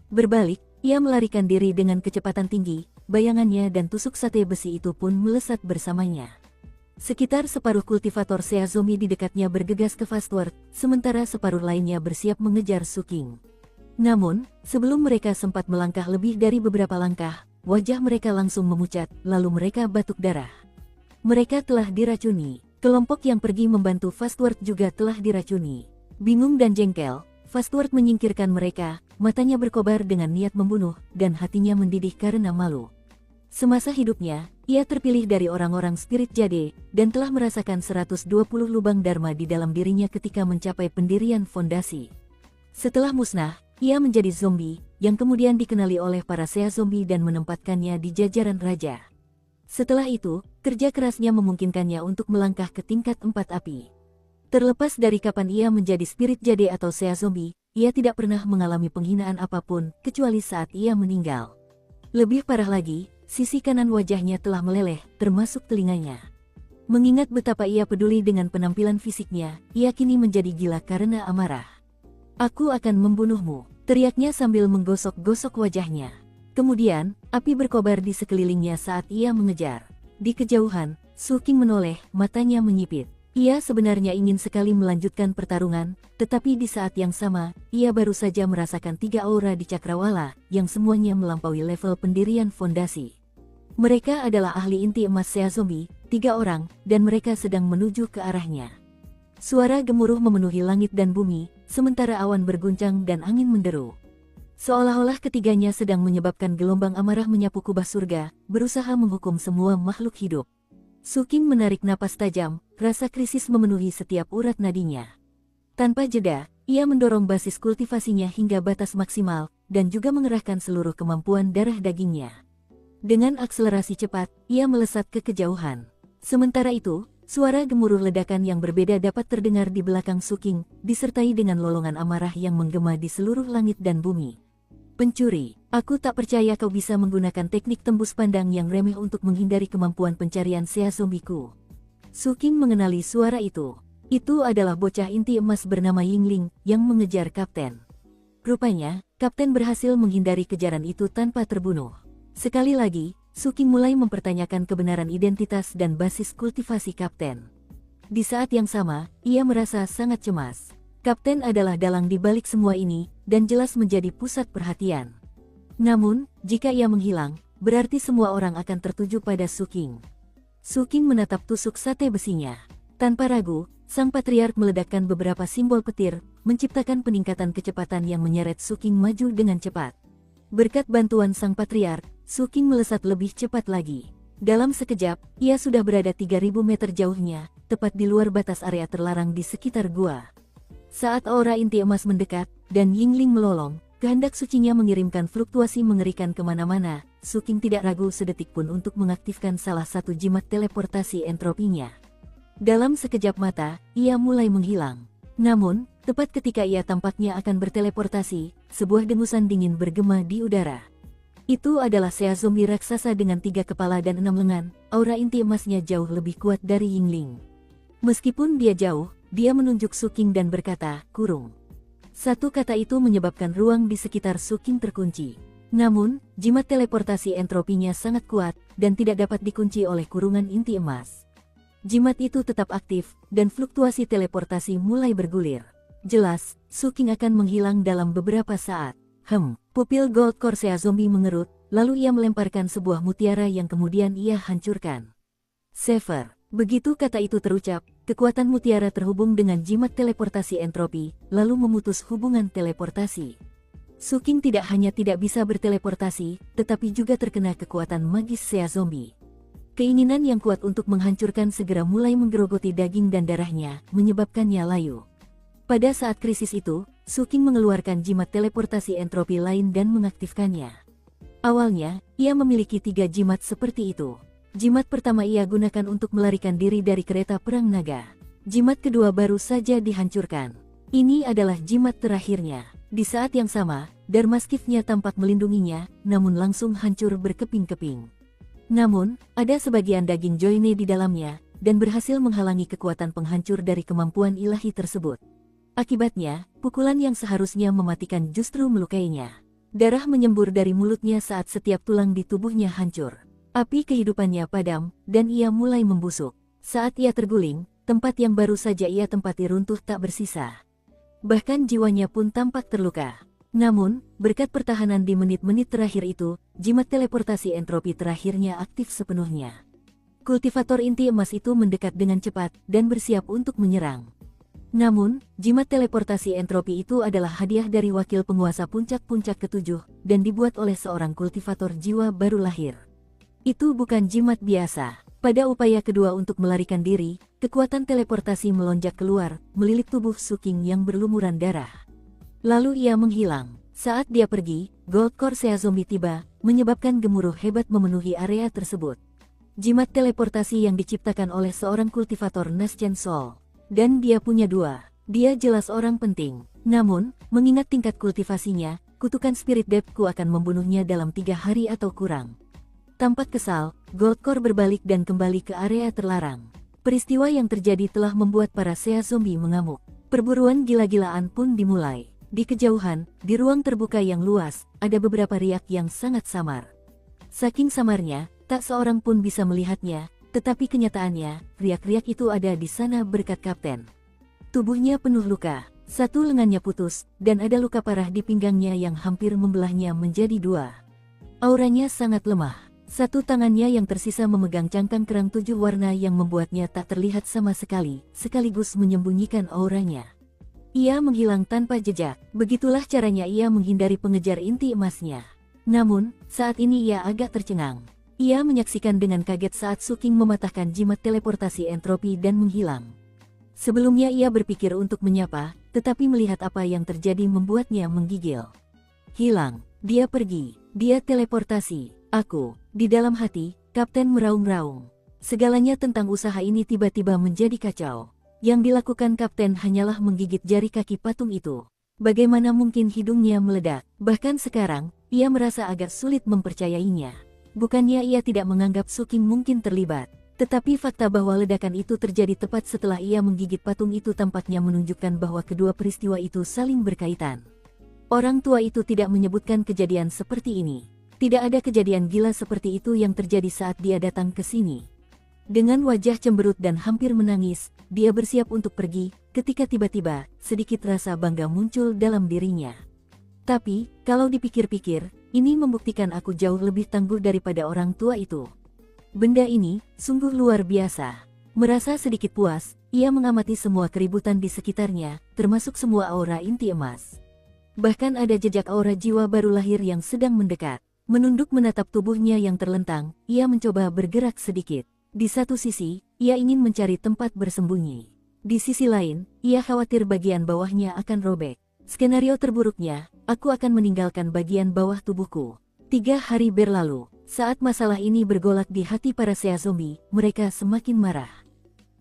Berbalik, ia melarikan diri dengan kecepatan tinggi, bayangannya dan tusuk sate besi itu pun melesat bersamanya. Sekitar separuh kultivator Sea zombie di dekatnya bergegas ke Fastward, sementara separuh lainnya bersiap mengejar Su King. Namun, sebelum mereka sempat melangkah lebih dari beberapa langkah, wajah mereka langsung memucat, lalu mereka batuk darah. Mereka telah diracuni. Kelompok yang pergi membantu Fastward juga telah diracuni. Bingung dan jengkel, Fastward menyingkirkan mereka, matanya berkobar dengan niat membunuh, dan hatinya mendidih karena malu. Semasa hidupnya, ia terpilih dari orang-orang spirit jade, dan telah merasakan 120 lubang dharma di dalam dirinya ketika mencapai pendirian fondasi. Setelah musnah, ia menjadi zombie, yang kemudian dikenali oleh para Sea zombie dan menempatkannya di jajaran raja. Setelah itu, kerja kerasnya memungkinkannya untuk melangkah ke tingkat 4 api. Terlepas dari kapan ia menjadi spirit jade atau Sea zombie, ia tidak pernah mengalami penghinaan apapun, kecuali saat ia meninggal. Lebih parah lagi, sisi kanan wajahnya telah meleleh, termasuk telinganya. Mengingat betapa ia peduli dengan penampilan fisiknya, ia kini menjadi gila karena amarah. "Aku akan membunuhmu," teriaknya sambil menggosok-gosok wajahnya. Kemudian, api berkobar di sekelilingnya saat ia mengejar. Di kejauhan, Su King menoleh, matanya menyipit. Ia sebenarnya ingin sekali melanjutkan pertarungan, tetapi di saat yang sama, ia baru saja merasakan 3 aura di cakrawala, yang semuanya melampaui level pendirian fondasi. Mereka adalah ahli inti emas Sea zombie, 3 orang, dan mereka sedang menuju ke arahnya. Suara gemuruh memenuhi langit dan bumi, sementara awan berguncang dan angin menderu. Seolah-olah ketiganya sedang menyebabkan gelombang amarah menyapu kubah surga, berusaha menghukum semua makhluk hidup. Su King menarik napas tajam, rasa krisis memenuhi setiap urat nadinya. Tanpa jeda, ia mendorong basis kultivasinya hingga batas maksimal, dan juga mengerahkan seluruh kemampuan darah dagingnya. Dengan akselerasi cepat, ia melesat ke kejauhan. Sementara itu, suara gemuruh ledakan yang berbeda dapat terdengar di belakang Suking, disertai dengan lolongan amarah yang menggema di seluruh langit dan bumi. Pencuri, aku tak percaya kau bisa menggunakan teknik tembus pandang yang remeh untuk menghindari kemampuan pencarian Sea Zombiku. Suking mengenali suara itu. Itu adalah bocah inti emas bernama Yingling yang mengejar kapten. Rupanya, kapten berhasil menghindari kejaran itu tanpa terbunuh. Sekali lagi, Suking mulai mempertanyakan kebenaran identitas dan basis kultivasi kapten. Di saat yang sama, ia merasa sangat cemas. Kapten adalah dalang di balik semua ini, dan jelas menjadi pusat perhatian. Namun, jika ia menghilang, berarti semua orang akan tertuju pada Suking. Suking menatap tusuk sate besinya. Tanpa ragu, sang patriark meledakkan beberapa simbol petir, menciptakan peningkatan kecepatan yang menyeret Suking maju dengan cepat. Berkat bantuan sang patriark, Suking melesat lebih cepat lagi. Dalam sekejap, ia sudah berada 3000 meter jauhnya, tepat di luar batas area terlarang di sekitar gua. Saat aura inti emas mendekat, dan Yingling melolong, kehendak sucinya mengirimkan fluktuasi mengerikan kemana-mana, Suking tidak ragu sedetik pun untuk mengaktifkan salah satu jimat teleportasi entropinya. Dalam sekejap mata, ia mulai menghilang. Namun, tepat ketika ia tampaknya akan berteleportasi, sebuah dengusan dingin bergema di udara. Itu adalah Sea Zombie raksasa dengan 3 kepala dan 6 lengan, aura inti emasnya jauh lebih kuat dari Yingling. Meskipun dia jauh, dia menunjuk Suking dan berkata, "Kurung." Satu kata itu menyebabkan ruang di sekitar Suking terkunci. Namun, jimat teleportasi entropinya sangat kuat, dan tidak dapat dikunci oleh kurungan inti emas. Jimat itu tetap aktif, dan fluktuasi teleportasi mulai bergulir. Jelas, Suking akan menghilang dalam beberapa saat. Pupil Gold Core Sea Zombie mengerut, lalu ia melemparkan sebuah mutiara yang kemudian ia hancurkan. Sever. Begitu kata itu terucap, kekuatan mutiara terhubung dengan jimat teleportasi entropi, lalu memutus hubungan teleportasi. Suking tidak hanya tidak bisa berteleportasi, tetapi juga terkena kekuatan magis Sea Zombie. Keinginan yang kuat untuk menghancurkan segera mulai menggerogoti daging dan darahnya, menyebabkannya layu. Pada saat krisis itu, Suking mengeluarkan jimat teleportasi entropi lain dan mengaktifkannya. Awalnya, ia memiliki 3 jimat seperti itu. Jimat pertama ia gunakan untuk melarikan diri dari kereta perang naga. Jimat kedua baru saja dihancurkan. Ini adalah jimat terakhirnya. Di saat yang sama, Dharmaskifnya tampak melindunginya, namun langsung hancur berkeping-keping. Namun, ada sebagian daging Joyne di dalamnya, dan berhasil menghalangi kekuatan penghancur dari kemampuan ilahi tersebut. Akibatnya, pukulan yang seharusnya mematikan justru melukainya. Darah menyembur dari mulutnya saat setiap tulang di tubuhnya hancur. Api kehidupannya padam, dan ia mulai membusuk. Saat ia terguling, tempat yang baru saja ia tempati runtuh tak bersisa. Bahkan jiwanya pun tampak terluka. Namun, berkat pertahanan di menit-menit terakhir itu, jimat teleportasi entropi terakhirnya aktif sepenuhnya. Kultivator inti emas itu mendekat dengan cepat, dan bersiap untuk menyerang. Namun, jimat teleportasi entropi itu adalah hadiah dari wakil penguasa puncak-puncak ketujuh, dan dibuat oleh seorang kultivator jiwa baru lahir. Itu bukan jimat biasa. Pada upaya kedua untuk melarikan diri, kekuatan teleportasi melonjak keluar, melilit tubuh Suking yang berlumuran darah. Lalu ia menghilang. Saat dia pergi, Gold Core Sea Zombie tiba, menyebabkan gemuruh hebat memenuhi area tersebut. Jimat teleportasi yang diciptakan oleh seorang kultivator Nascent Soul. Dan dia punya 2. Dia jelas orang penting. Namun, mengingat tingkat kultivasinya, kutukan Spirit Depthku akan membunuhnya dalam 3 hari atau kurang. Tampak kesal, Goldcore berbalik dan kembali ke area terlarang. Peristiwa yang terjadi telah membuat para Sea Zombie mengamuk. Perburuan gila-gilaan pun dimulai. Di kejauhan, di ruang terbuka yang luas, ada beberapa riak yang sangat samar. Saking samarnya, tak seorang pun bisa melihatnya. Tetapi kenyataannya, riak-riak itu ada di sana berkat kapten. Tubuhnya penuh luka, satu lengannya putus, dan ada luka parah di pinggangnya yang hampir membelahnya menjadi 2. Auranya sangat lemah. Satu tangannya yang tersisa memegang cangkang kerang 7 warna yang membuatnya tak terlihat sama sekali, sekaligus menyembunyikan auranya. Ia menghilang tanpa jejak. Begitulah caranya ia menghindari pengejar inti emasnya. Namun, saat ini ia agak tercengang. Ia menyaksikan dengan kaget saat Suking mematahkan jimat teleportasi entropi dan menghilang. Sebelumnya ia berpikir untuk menyapa, tetapi melihat apa yang terjadi membuatnya menggigil. Hilang. Dia pergi. Dia teleportasi. Aku, di dalam hati, Kapten meraung-raung. Segalanya tentang usaha ini tiba-tiba menjadi kacau. Yang dilakukan Kapten hanyalah menggigit jari kaki patung itu. Bagaimana mungkin hidungnya meledak? Bahkan sekarang, ia merasa agak sulit mempercayainya. Bukannya ia tidak menganggap Suking mungkin terlibat. Tetapi fakta bahwa ledakan itu terjadi tepat setelah ia menggigit patung itu tampaknya menunjukkan bahwa kedua peristiwa itu saling berkaitan. Orang tua itu tidak menyebutkan kejadian seperti ini. Tidak ada kejadian gila seperti itu yang terjadi saat dia datang ke sini. Dengan wajah cemberut dan hampir menangis, dia bersiap untuk pergi, ketika tiba-tiba, sedikit rasa bangga muncul dalam dirinya. Tapi, kalau dipikir-pikir, ini membuktikan aku jauh lebih tangguh daripada orang tua itu. Benda ini, sungguh luar biasa. Merasa sedikit puas, ia mengamati semua keributan di sekitarnya, termasuk semua aura inti emas. Bahkan ada jejak aura jiwa baru lahir yang sedang mendekat. Menunduk menatap tubuhnya yang terlentang, ia mencoba bergerak sedikit. Di satu sisi, ia ingin mencari tempat bersembunyi. Di sisi lain, ia khawatir bagian bawahnya akan robek. Skenario terburuknya, aku akan meninggalkan bagian bawah tubuhku. 3 hari berlalu. Saat masalah ini bergolak di hati para Sea Zombie, mereka semakin marah.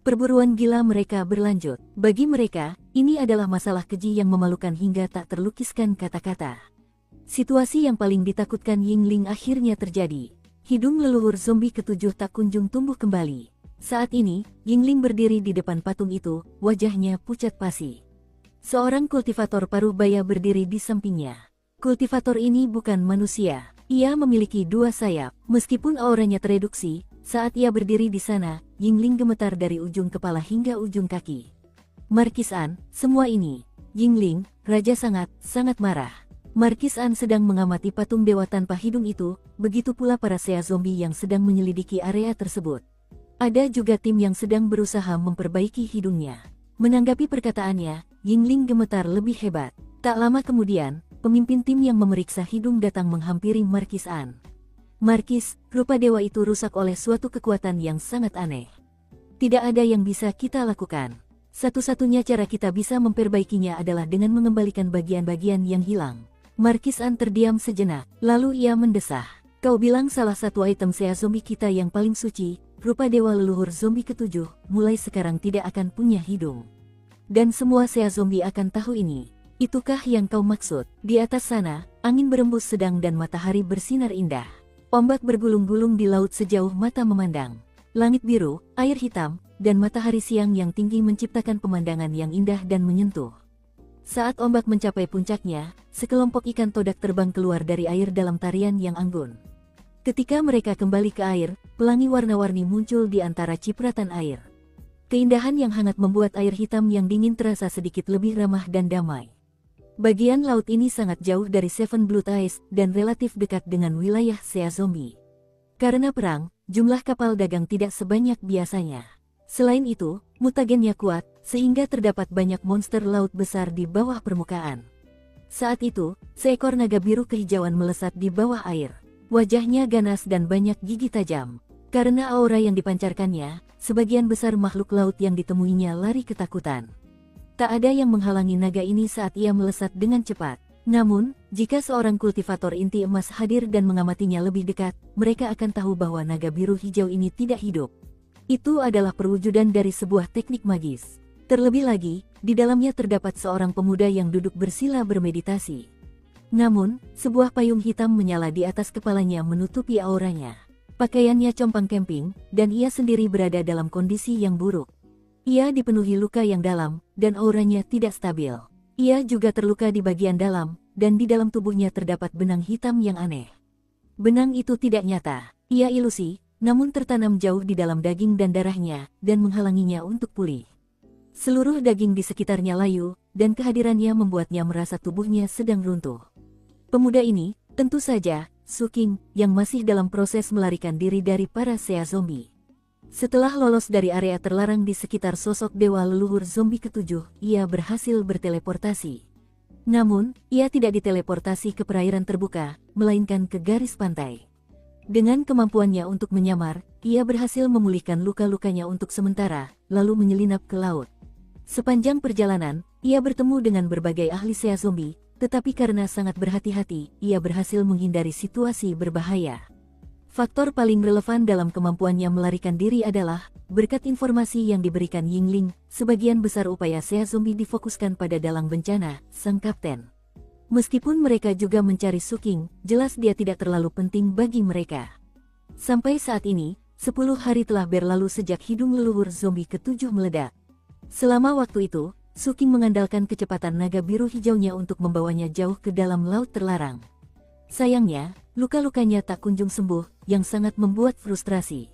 Perburuan gila mereka berlanjut. Bagi mereka, ini adalah masalah keji yang memalukan hingga tak terlukiskan kata-kata. Situasi yang paling ditakutkan Yingling akhirnya terjadi. Hidung leluhur zombie ketujuh tak kunjung tumbuh kembali. Saat ini, Yingling berdiri di depan patung itu, wajahnya pucat pasi. Seorang kultivator paruh baya berdiri di sampingnya. Kultivator ini bukan manusia. Ia memiliki 2 sayap. Meskipun auranya tereduksi, saat ia berdiri di sana, Yingling gemetar dari ujung kepala hingga ujung kaki. Markis An, semua ini. Yingling, raja sangat marah. Markis An sedang mengamati patung dewa tanpa hidung itu, begitu pula para Sea Zombie yang sedang menyelidiki area tersebut. Ada juga tim yang sedang berusaha memperbaiki hidungnya. Menanggapi perkataannya, Yingling gemetar lebih hebat. Tak lama kemudian, pemimpin tim yang memeriksa hidung datang menghampiri Markis An. Markis, rupa dewa itu rusak oleh suatu kekuatan yang sangat aneh. Tidak ada yang bisa kita lakukan. Satu-satunya cara kita bisa memperbaikinya adalah dengan mengembalikan bagian-bagian yang hilang. Markis An terdiam sejenak, lalu ia mendesah. Kau bilang salah satu item Sea Zombie kita yang paling suci, rupa dewa leluhur zombie ketujuh, mulai sekarang tidak akan punya hidung. Dan semua Sea Zombie akan tahu ini. Itukah yang kau maksud? Di atas sana, angin berembus sedang dan matahari bersinar indah. Ombak bergulung-gulung di laut sejauh mata memandang. Langit biru, air hitam, dan matahari siang yang tinggi menciptakan pemandangan yang indah dan menyentuh. Saat ombak mencapai puncaknya, sekelompok ikan todak terbang keluar dari air dalam tarian yang anggun. Ketika mereka kembali ke air, pelangi warna-warni muncul di antara cipratan air. Keindahan yang hangat membuat air hitam yang dingin terasa sedikit lebih ramah dan damai. Bagian laut ini sangat jauh dari Seven Blood Eyes dan relatif dekat dengan wilayah Sea Zombie. Karena perang, jumlah kapal dagang tidak sebanyak biasanya. Selain itu, mutagennya kuat, sehingga terdapat banyak monster laut besar di bawah permukaan. Saat itu, seekor naga biru kehijauan melesat di bawah air. Wajahnya ganas dan banyak gigi tajam. Karena aura yang dipancarkannya, sebagian besar makhluk laut yang ditemuinya lari ketakutan. Tak ada yang menghalangi naga ini saat ia melesat dengan cepat. Namun, jika seorang kultivator inti emas hadir dan mengamatinya lebih dekat, mereka akan tahu bahwa naga biru hijau ini tidak hidup. Itu adalah perwujudan dari sebuah teknik magis. Terlebih lagi, di dalamnya terdapat seorang pemuda yang duduk bersila bermeditasi. Namun, sebuah payung hitam menyala di atas kepalanya menutupi auranya. Pakaiannya compang camping, dan ia sendiri berada dalam kondisi yang buruk. Ia dipenuhi luka yang dalam, dan auranya tidak stabil. Ia juga terluka di bagian dalam, dan di dalam tubuhnya terdapat benang hitam yang aneh. Benang itu tidak nyata, ia ilusi, namun tertanam jauh di dalam daging dan darahnya, dan menghalanginya untuk pulih. Seluruh daging di sekitarnya layu, dan kehadirannya membuatnya merasa tubuhnya sedang runtuh. Pemuda ini, tentu saja, Suking, yang masih dalam proses melarikan diri dari para Sea Zombie. Setelah lolos dari area terlarang di sekitar sosok dewa leluhur zombie ketujuh, ia berhasil berteleportasi. Namun, ia tidak diteleportasi ke perairan terbuka, melainkan ke garis pantai. Dengan kemampuannya untuk menyamar, ia berhasil memulihkan luka-lukanya untuk sementara, lalu menyelinap ke laut. Sepanjang perjalanan, ia bertemu dengan berbagai ahli Sea Zombie, tetapi karena sangat berhati-hati, ia berhasil menghindari situasi berbahaya. Faktor paling relevan dalam kemampuannya melarikan diri adalah, berkat informasi yang diberikan Yingling, sebagian besar upaya Sea Zombie difokuskan pada dalang bencana, sang kapten. Meskipun mereka juga mencari Suking, jelas dia tidak terlalu penting bagi mereka. Sampai saat ini, 10 hari telah berlalu sejak hidung leluhur zombie ke-7 meledak. Selama waktu itu, Suking mengandalkan kecepatan naga biru hijaunya untuk membawanya jauh ke dalam laut terlarang. Sayangnya, luka-lukanya tak kunjung sembuh, yang sangat membuat frustrasi.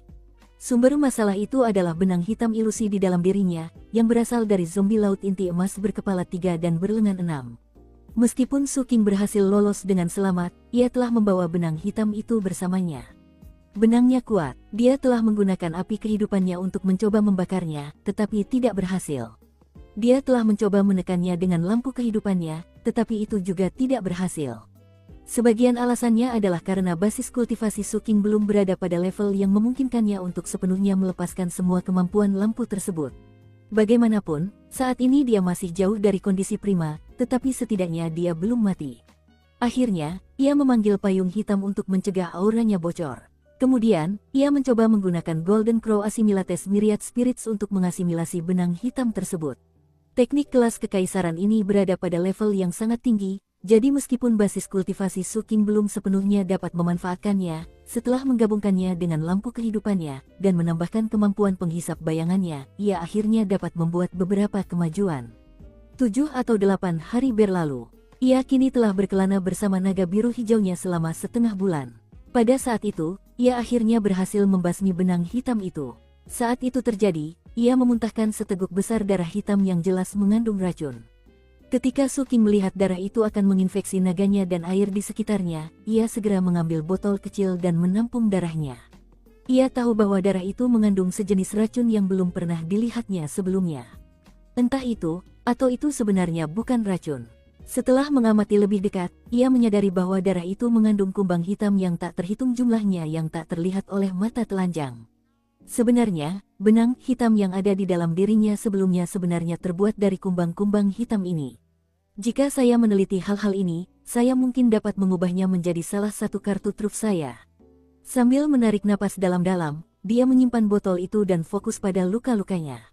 Sumber masalah itu adalah benang hitam ilusi di dalam dirinya, yang berasal dari zombie laut inti emas berkepala 3 dan berlengan 6. Meskipun Suking berhasil lolos dengan selamat, ia telah membawa benang hitam itu bersamanya. Benangnya kuat, dia telah menggunakan api kehidupannya untuk mencoba membakarnya, tetapi tidak berhasil. Dia telah mencoba menekannya dengan lampu kehidupannya, tetapi itu juga tidak berhasil. Sebagian alasannya adalah karena basis kultivasi Suking belum berada pada level yang memungkinkannya untuk sepenuhnya melepaskan semua kemampuan lampu tersebut. Bagaimanapun, saat ini dia masih jauh dari kondisi prima, tetapi setidaknya dia belum mati. Akhirnya, ia memanggil payung hitam untuk mencegah auranya bocor. Kemudian, ia mencoba menggunakan Golden Crow Assimilates Myriad Spirits untuk mengasimilasi benang hitam tersebut. Teknik kelas kekaisaran ini berada pada level yang sangat tinggi, jadi meskipun basis kultivasi Suking belum sepenuhnya dapat memanfaatkannya, setelah menggabungkannya dengan lampu kehidupannya, dan menambahkan kemampuan penghisap bayangannya, ia akhirnya dapat membuat beberapa kemajuan. 7 atau 8 hari berlalu. Ia kini telah berkelana bersama naga biru hijaunya selama setengah bulan. Pada saat itu, ia akhirnya berhasil membasmi benang hitam itu. Saat itu terjadi, ia memuntahkan seteguk besar darah hitam yang jelas mengandung racun. Ketika Suking melihat darah itu akan menginfeksi naganya dan air di sekitarnya, ia segera mengambil botol kecil dan menampung darahnya. Ia tahu bahwa darah itu mengandung sejenis racun yang belum pernah dilihatnya sebelumnya. Entah itu, atau itu sebenarnya bukan racun. Setelah mengamati lebih dekat, ia menyadari bahwa darah itu mengandung kumbang hitam yang tak terhitung jumlahnya yang tak terlihat oleh mata telanjang. Sebenarnya, benang hitam yang ada di dalam dirinya sebelumnya sebenarnya terbuat dari kumbang-kumbang hitam ini. Jika saya meneliti hal-hal ini, saya mungkin dapat mengubahnya menjadi salah satu kartu truf saya. Sambil menarik napas dalam-dalam, dia menyimpan botol itu dan fokus pada luka-lukanya.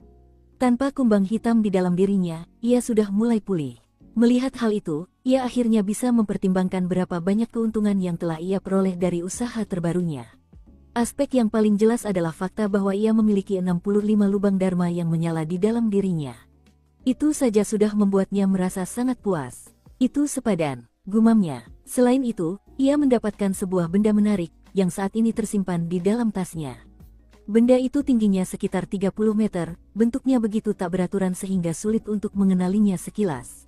Tanpa kumbang hitam di dalam dirinya, ia sudah mulai pulih. Melihat hal itu, ia akhirnya bisa mempertimbangkan berapa banyak keuntungan yang telah ia peroleh dari usaha terbarunya. Aspek yang paling jelas adalah fakta bahwa ia memiliki 65 lubang dharma yang menyala di dalam dirinya. Itu saja sudah membuatnya merasa sangat puas. Itu sepadan, gumamnya. Selain itu, ia mendapatkan sebuah benda menarik, yang saat ini tersimpan di dalam tasnya. Benda itu tingginya sekitar 30 meter, bentuknya begitu tak beraturan sehingga sulit untuk mengenalinya sekilas.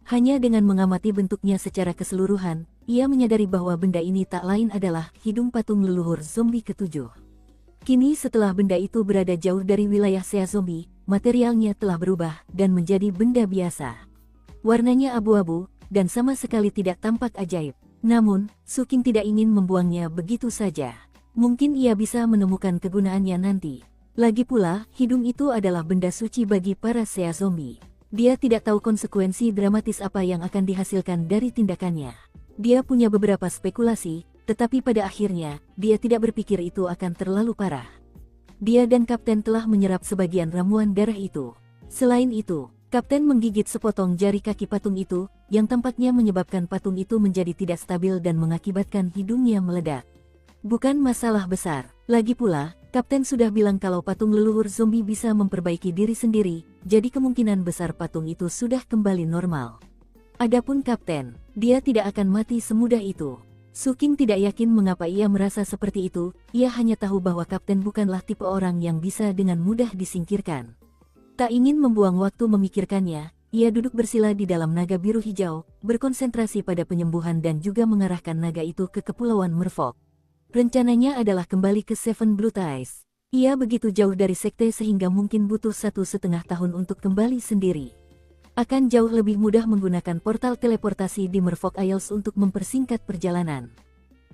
Hanya dengan mengamati bentuknya secara keseluruhan, ia menyadari bahwa benda ini tak lain adalah hidung patung leluhur zombie ke-7. Kini setelah benda itu berada jauh dari wilayah Sea Zombie, materialnya telah berubah dan menjadi benda biasa. Warnanya abu-abu, dan sama sekali tidak tampak ajaib. Namun, Suking tidak ingin membuangnya begitu saja. Mungkin ia bisa menemukan kegunaannya nanti. Lagi pula, hidung itu adalah benda suci bagi para Sea Zombie. Dia tidak tahu konsekuensi dramatis apa yang akan dihasilkan dari tindakannya. Dia punya beberapa spekulasi, tetapi pada akhirnya, dia tidak berpikir itu akan terlalu parah. Dia dan Kapten telah menyerap sebagian ramuan darah itu. Selain itu, Kapten menggigit sepotong jari kaki patung itu, yang tampaknya menyebabkan patung itu menjadi tidak stabil dan mengakibatkan hidungnya meledak. Bukan masalah besar. Lagi pula, Kapten sudah bilang kalau patung leluhur zombie bisa memperbaiki diri sendiri, jadi kemungkinan besar patung itu sudah kembali normal. Adapun Kapten, dia tidak akan mati semudah itu. Suking tidak yakin mengapa ia merasa seperti itu, ia hanya tahu bahwa Kapten bukanlah tipe orang yang bisa dengan mudah disingkirkan. Tak ingin membuang waktu memikirkannya, ia duduk bersila di dalam naga biru hijau, berkonsentrasi pada penyembuhan dan juga mengarahkan naga itu ke Kepulauan Merfolk. Rencananya adalah kembali ke Seven Blue Ties. Ia begitu jauh dari sekte sehingga mungkin butuh 1,5 tahun untuk kembali sendiri. Akan jauh lebih mudah menggunakan portal teleportasi di Merfolk Isles untuk mempersingkat perjalanan.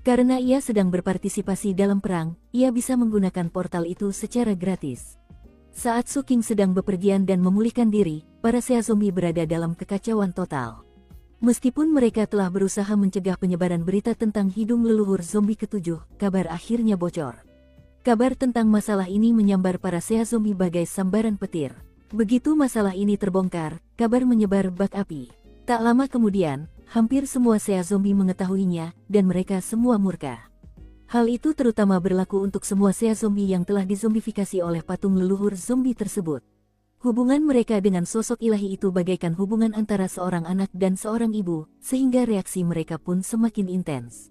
Karena ia sedang berpartisipasi dalam perang, ia bisa menggunakan portal itu secara gratis. Saat Suking sedang bepergian dan memulihkan diri, para Sea Zombie berada dalam kekacauan total. Meskipun mereka telah berusaha mencegah penyebaran berita tentang hidung leluhur zombie ketujuh, kabar akhirnya bocor. Kabar tentang masalah ini menyambar para sea zombie bagai sambaran petir. Begitu masalah ini terbongkar, kabar menyebar bak api. Tak lama kemudian, hampir semua sea zombie mengetahuinya, dan mereka semua murka. Hal itu terutama berlaku untuk semua sea zombie yang telah dizombifikasi oleh patung leluhur zombie tersebut. Hubungan mereka dengan sosok ilahi itu bagaikan hubungan antara seorang anak dan seorang ibu, sehingga reaksi mereka pun semakin intens.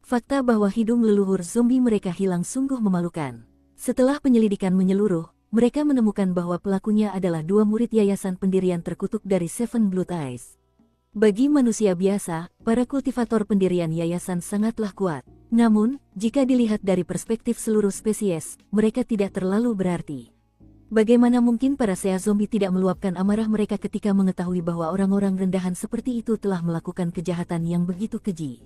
Fakta bahwa hidung leluhur zombie mereka hilang sungguh memalukan. Setelah penyelidikan menyeluruh, mereka menemukan bahwa pelakunya adalah 2 murid yayasan pendirian terkutuk dari Seven Blood Eyes. Bagi manusia biasa, para kultivator pendirian yayasan sangatlah kuat. Namun, jika dilihat dari perspektif seluruh spesies, mereka tidak terlalu berarti. Bagaimana mungkin para sea zombie tidak meluapkan amarah mereka ketika mengetahui bahwa orang-orang rendahan seperti itu telah melakukan kejahatan yang begitu keji?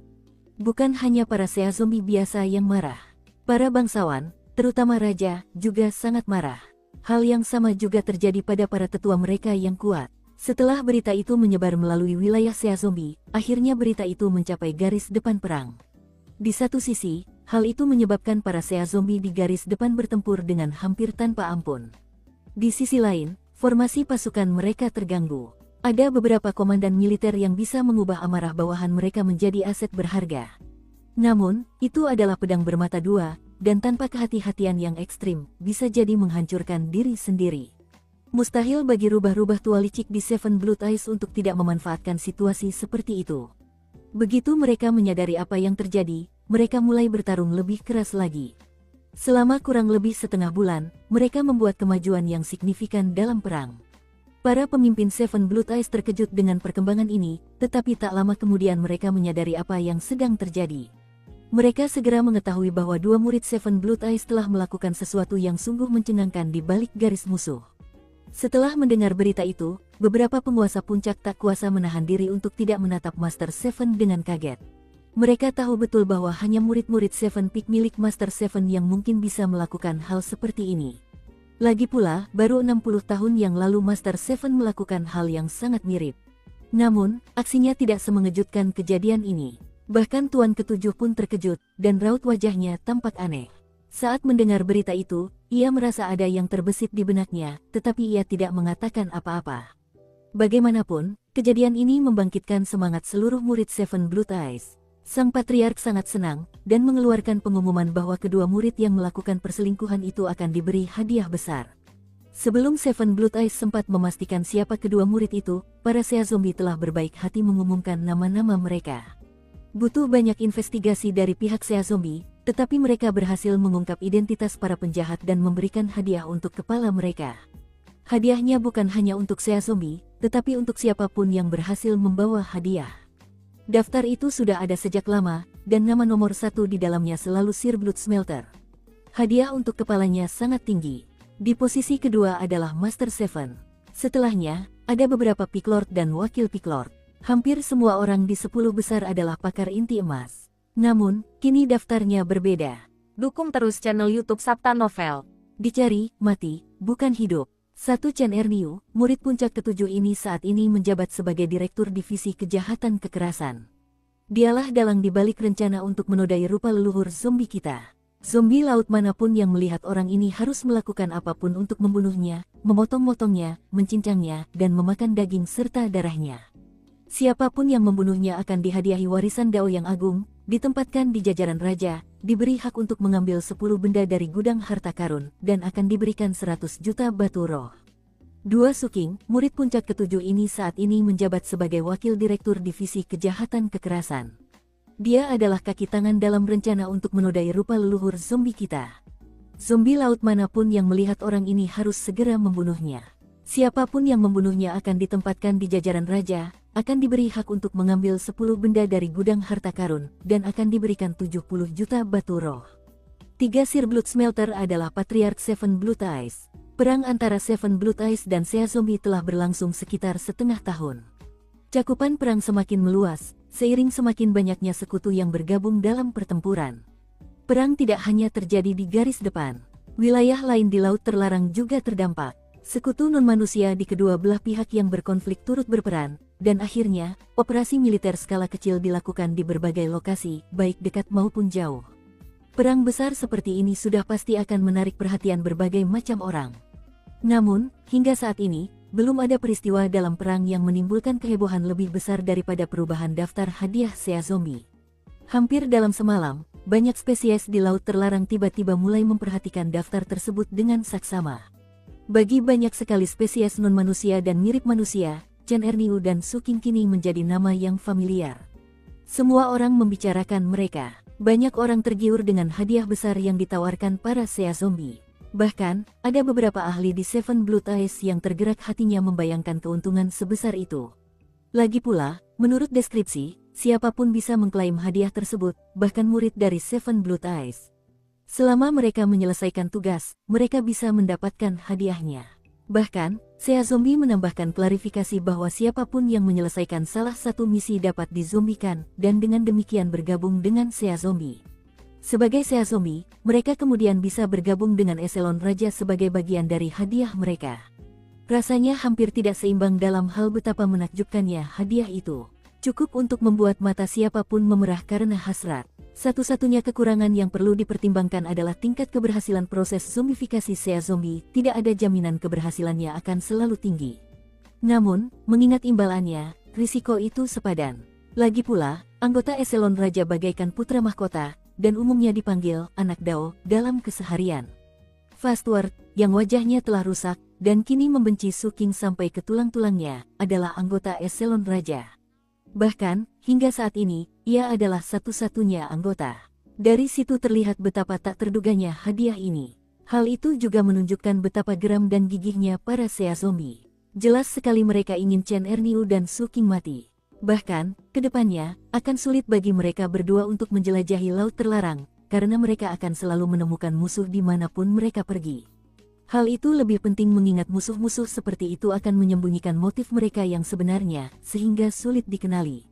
Bukan hanya para sea zombie biasa yang marah. Para bangsawan, terutama raja, juga sangat marah. Hal yang sama juga terjadi pada para tetua mereka yang kuat. Setelah berita itu menyebar melalui wilayah sea zombie, akhirnya berita itu mencapai garis depan perang. Di satu sisi, hal itu menyebabkan para sea zombie di garis depan bertempur dengan hampir tanpa ampun. Di sisi lain, formasi pasukan mereka terganggu. Ada beberapa komandan militer yang bisa mengubah amarah bawahan mereka menjadi aset berharga. Namun, itu adalah pedang bermata dua, dan tanpa kehati-hatian yang ekstrim, bisa jadi menghancurkan diri sendiri. Mustahil bagi rubah-rubah tua licik di Seven Blood Eyes untuk tidak memanfaatkan situasi seperti itu. Begitu mereka menyadari apa yang terjadi, mereka mulai bertarung lebih keras lagi. Selama kurang lebih setengah bulan, mereka membuat kemajuan yang signifikan dalam perang. Para pemimpin Seven Blood Eyes terkejut dengan perkembangan ini, tetapi tak lama kemudian mereka menyadari apa yang sedang terjadi. Mereka segera mengetahui bahwa 2 murid Seven Blood Eyes telah melakukan sesuatu yang sungguh mencengangkan di balik garis musuh. Setelah mendengar berita itu, beberapa penguasa puncak tak kuasa menahan diri untuk tidak menatap Master Seven dengan kaget. Mereka tahu betul bahwa hanya murid-murid Seven Peak milik Master Seven yang mungkin bisa melakukan hal seperti ini. Lagi pula, baru 60 tahun yang lalu Master Seven melakukan hal yang sangat mirip. Namun, aksinya tidak semengejutkan kejadian ini. Bahkan Tuan Ketujuh pun terkejut, dan raut wajahnya tampak aneh. Saat mendengar berita itu, ia merasa ada yang terbesit di benaknya, tetapi ia tidak mengatakan apa-apa. Bagaimanapun, kejadian ini membangkitkan semangat seluruh murid Seven Blood Eyes. Sang Patriark sangat senang, dan mengeluarkan pengumuman bahwa kedua murid yang melakukan perselingkuhan itu akan diberi hadiah besar. Sebelum Seven Blood Eyes sempat memastikan siapa kedua murid itu, para sea zombie telah berbaik hati mengumumkan nama-nama mereka. Butuh banyak investigasi dari pihak sea zombie, tetapi mereka berhasil mengungkap identitas para penjahat dan memberikan hadiah untuk kepala mereka. Hadiahnya bukan hanya untuk sea zombie, tetapi untuk siapapun yang berhasil membawa hadiah. Daftar itu sudah ada sejak lama, dan nama nomor 1 di dalamnya selalu Sir Blood Smelter. Hadiah untuk kepalanya sangat tinggi. Di posisi kedua adalah Master Seven. Setelahnya, ada beberapa Piklord dan Wakil Piklord. Hampir semua orang di 10 besar adalah pakar inti emas. Namun, kini daftarnya berbeda. Dukung terus channel YouTube Sabta Novel. Dicari, mati, bukan hidup. 1 Chen Erniu, murid puncak ketujuh ini saat ini menjabat sebagai Direktur Divisi Kejahatan Kekerasan. Dialah dalang dibalik rencana untuk menodai rupa leluhur zombie kita. Zombie laut manapun yang melihat orang ini harus melakukan apapun untuk membunuhnya, memotong-motongnya, mencincangnya, dan memakan daging serta darahnya. Siapapun yang membunuhnya akan dihadiahi warisan Dao yang agung, ditempatkan di jajaran raja, diberi hak untuk mengambil 10 benda dari gudang harta karun, dan akan diberikan 100 juta batu roh. 2 Suking, murid puncak ketujuh ini saat ini menjabat sebagai Wakil Direktur Divisi Kejahatan Kekerasan. Dia adalah kaki tangan dalam rencana untuk menodai rupa leluhur zombie kita. Zombie laut manapun yang melihat orang ini harus segera membunuhnya. Siapapun yang membunuhnya akan ditempatkan di jajaran raja, akan diberi hak untuk mengambil 10 benda dari gudang harta karun, dan akan diberikan 70 juta batu roh. 3 Sir Blood Smelter adalah Patriark Seven Blood Eyes. Perang antara Seven Blood Eyes dan sea zombie telah berlangsung sekitar setengah tahun. Cakupan perang semakin meluas, seiring semakin banyaknya sekutu yang bergabung dalam pertempuran. Perang tidak hanya terjadi di garis depan. Wilayah lain di laut terlarang juga terdampak. Sekutu non-manusia di kedua belah pihak yang berkonflik turut berperan, dan akhirnya, operasi militer skala kecil dilakukan di berbagai lokasi, baik dekat maupun jauh. Perang besar seperti ini sudah pasti akan menarik perhatian berbagai macam orang. Namun, hingga saat ini, belum ada peristiwa dalam perang yang menimbulkan kehebohan lebih besar daripada perubahan daftar hadiah Sea Zombie. Hampir dalam semalam, banyak spesies di laut terlarang tiba-tiba mulai memperhatikan daftar tersebut dengan saksama. Bagi banyak sekali spesies non-manusia dan mirip manusia, Chen Erniu dan Su King kini menjadi nama yang familiar. Semua orang membicarakan mereka. Banyak orang tergiur dengan hadiah besar yang ditawarkan para Sea Zombie. Bahkan, ada beberapa ahli di Seven Blood Eyes yang tergerak hatinya membayangkan keuntungan sebesar itu. Lagi pula, menurut deskripsi, siapapun bisa mengklaim hadiah tersebut, bahkan murid dari Seven Blood Eyes. Selama mereka menyelesaikan tugas, mereka bisa mendapatkan hadiahnya. Bahkan, Sea Zombie menambahkan klarifikasi bahwa siapapun yang menyelesaikan salah satu misi dapat dizombikan, dan dengan demikian bergabung dengan Sea Zombie. Sebagai Sea Zombie, mereka kemudian bisa bergabung dengan Eselon Raja sebagai bagian dari hadiah mereka. Rasanya hampir tidak seimbang dalam hal betapa menakjubkannya hadiah itu. Cukup untuk membuat mata siapapun memerah karena hasrat. Satu-satunya kekurangan yang perlu dipertimbangkan adalah tingkat keberhasilan proses zombifikasi Sea Zombie. Tidak ada jaminan keberhasilannya akan selalu tinggi. Namun, mengingat imbalannya, risiko itu sepadan. Lagi pula, anggota Eselon Raja bagaikan putra mahkota, dan umumnya dipanggil anak Dao dalam keseharian. Fastward, yang wajahnya telah rusak, dan kini membenci Su King sampai ke tulang-tulangnya, adalah anggota Eselon Raja. Bahkan, hingga saat ini, ia adalah satu-satunya anggota. Dari situ terlihat betapa tak terduganya hadiah ini. Hal itu juga menunjukkan betapa geram dan gigihnya para Sea Zombie. Jelas sekali mereka ingin Chen Erniu dan Su King mati. Bahkan, kedepannya, akan sulit bagi mereka berdua untuk menjelajahi laut terlarang, karena mereka akan selalu menemukan musuh dimanapun mereka pergi. Hal itu lebih penting mengingat musuh-musuh seperti itu akan menyembunyikan motif mereka yang sebenarnya, sehingga sulit dikenali.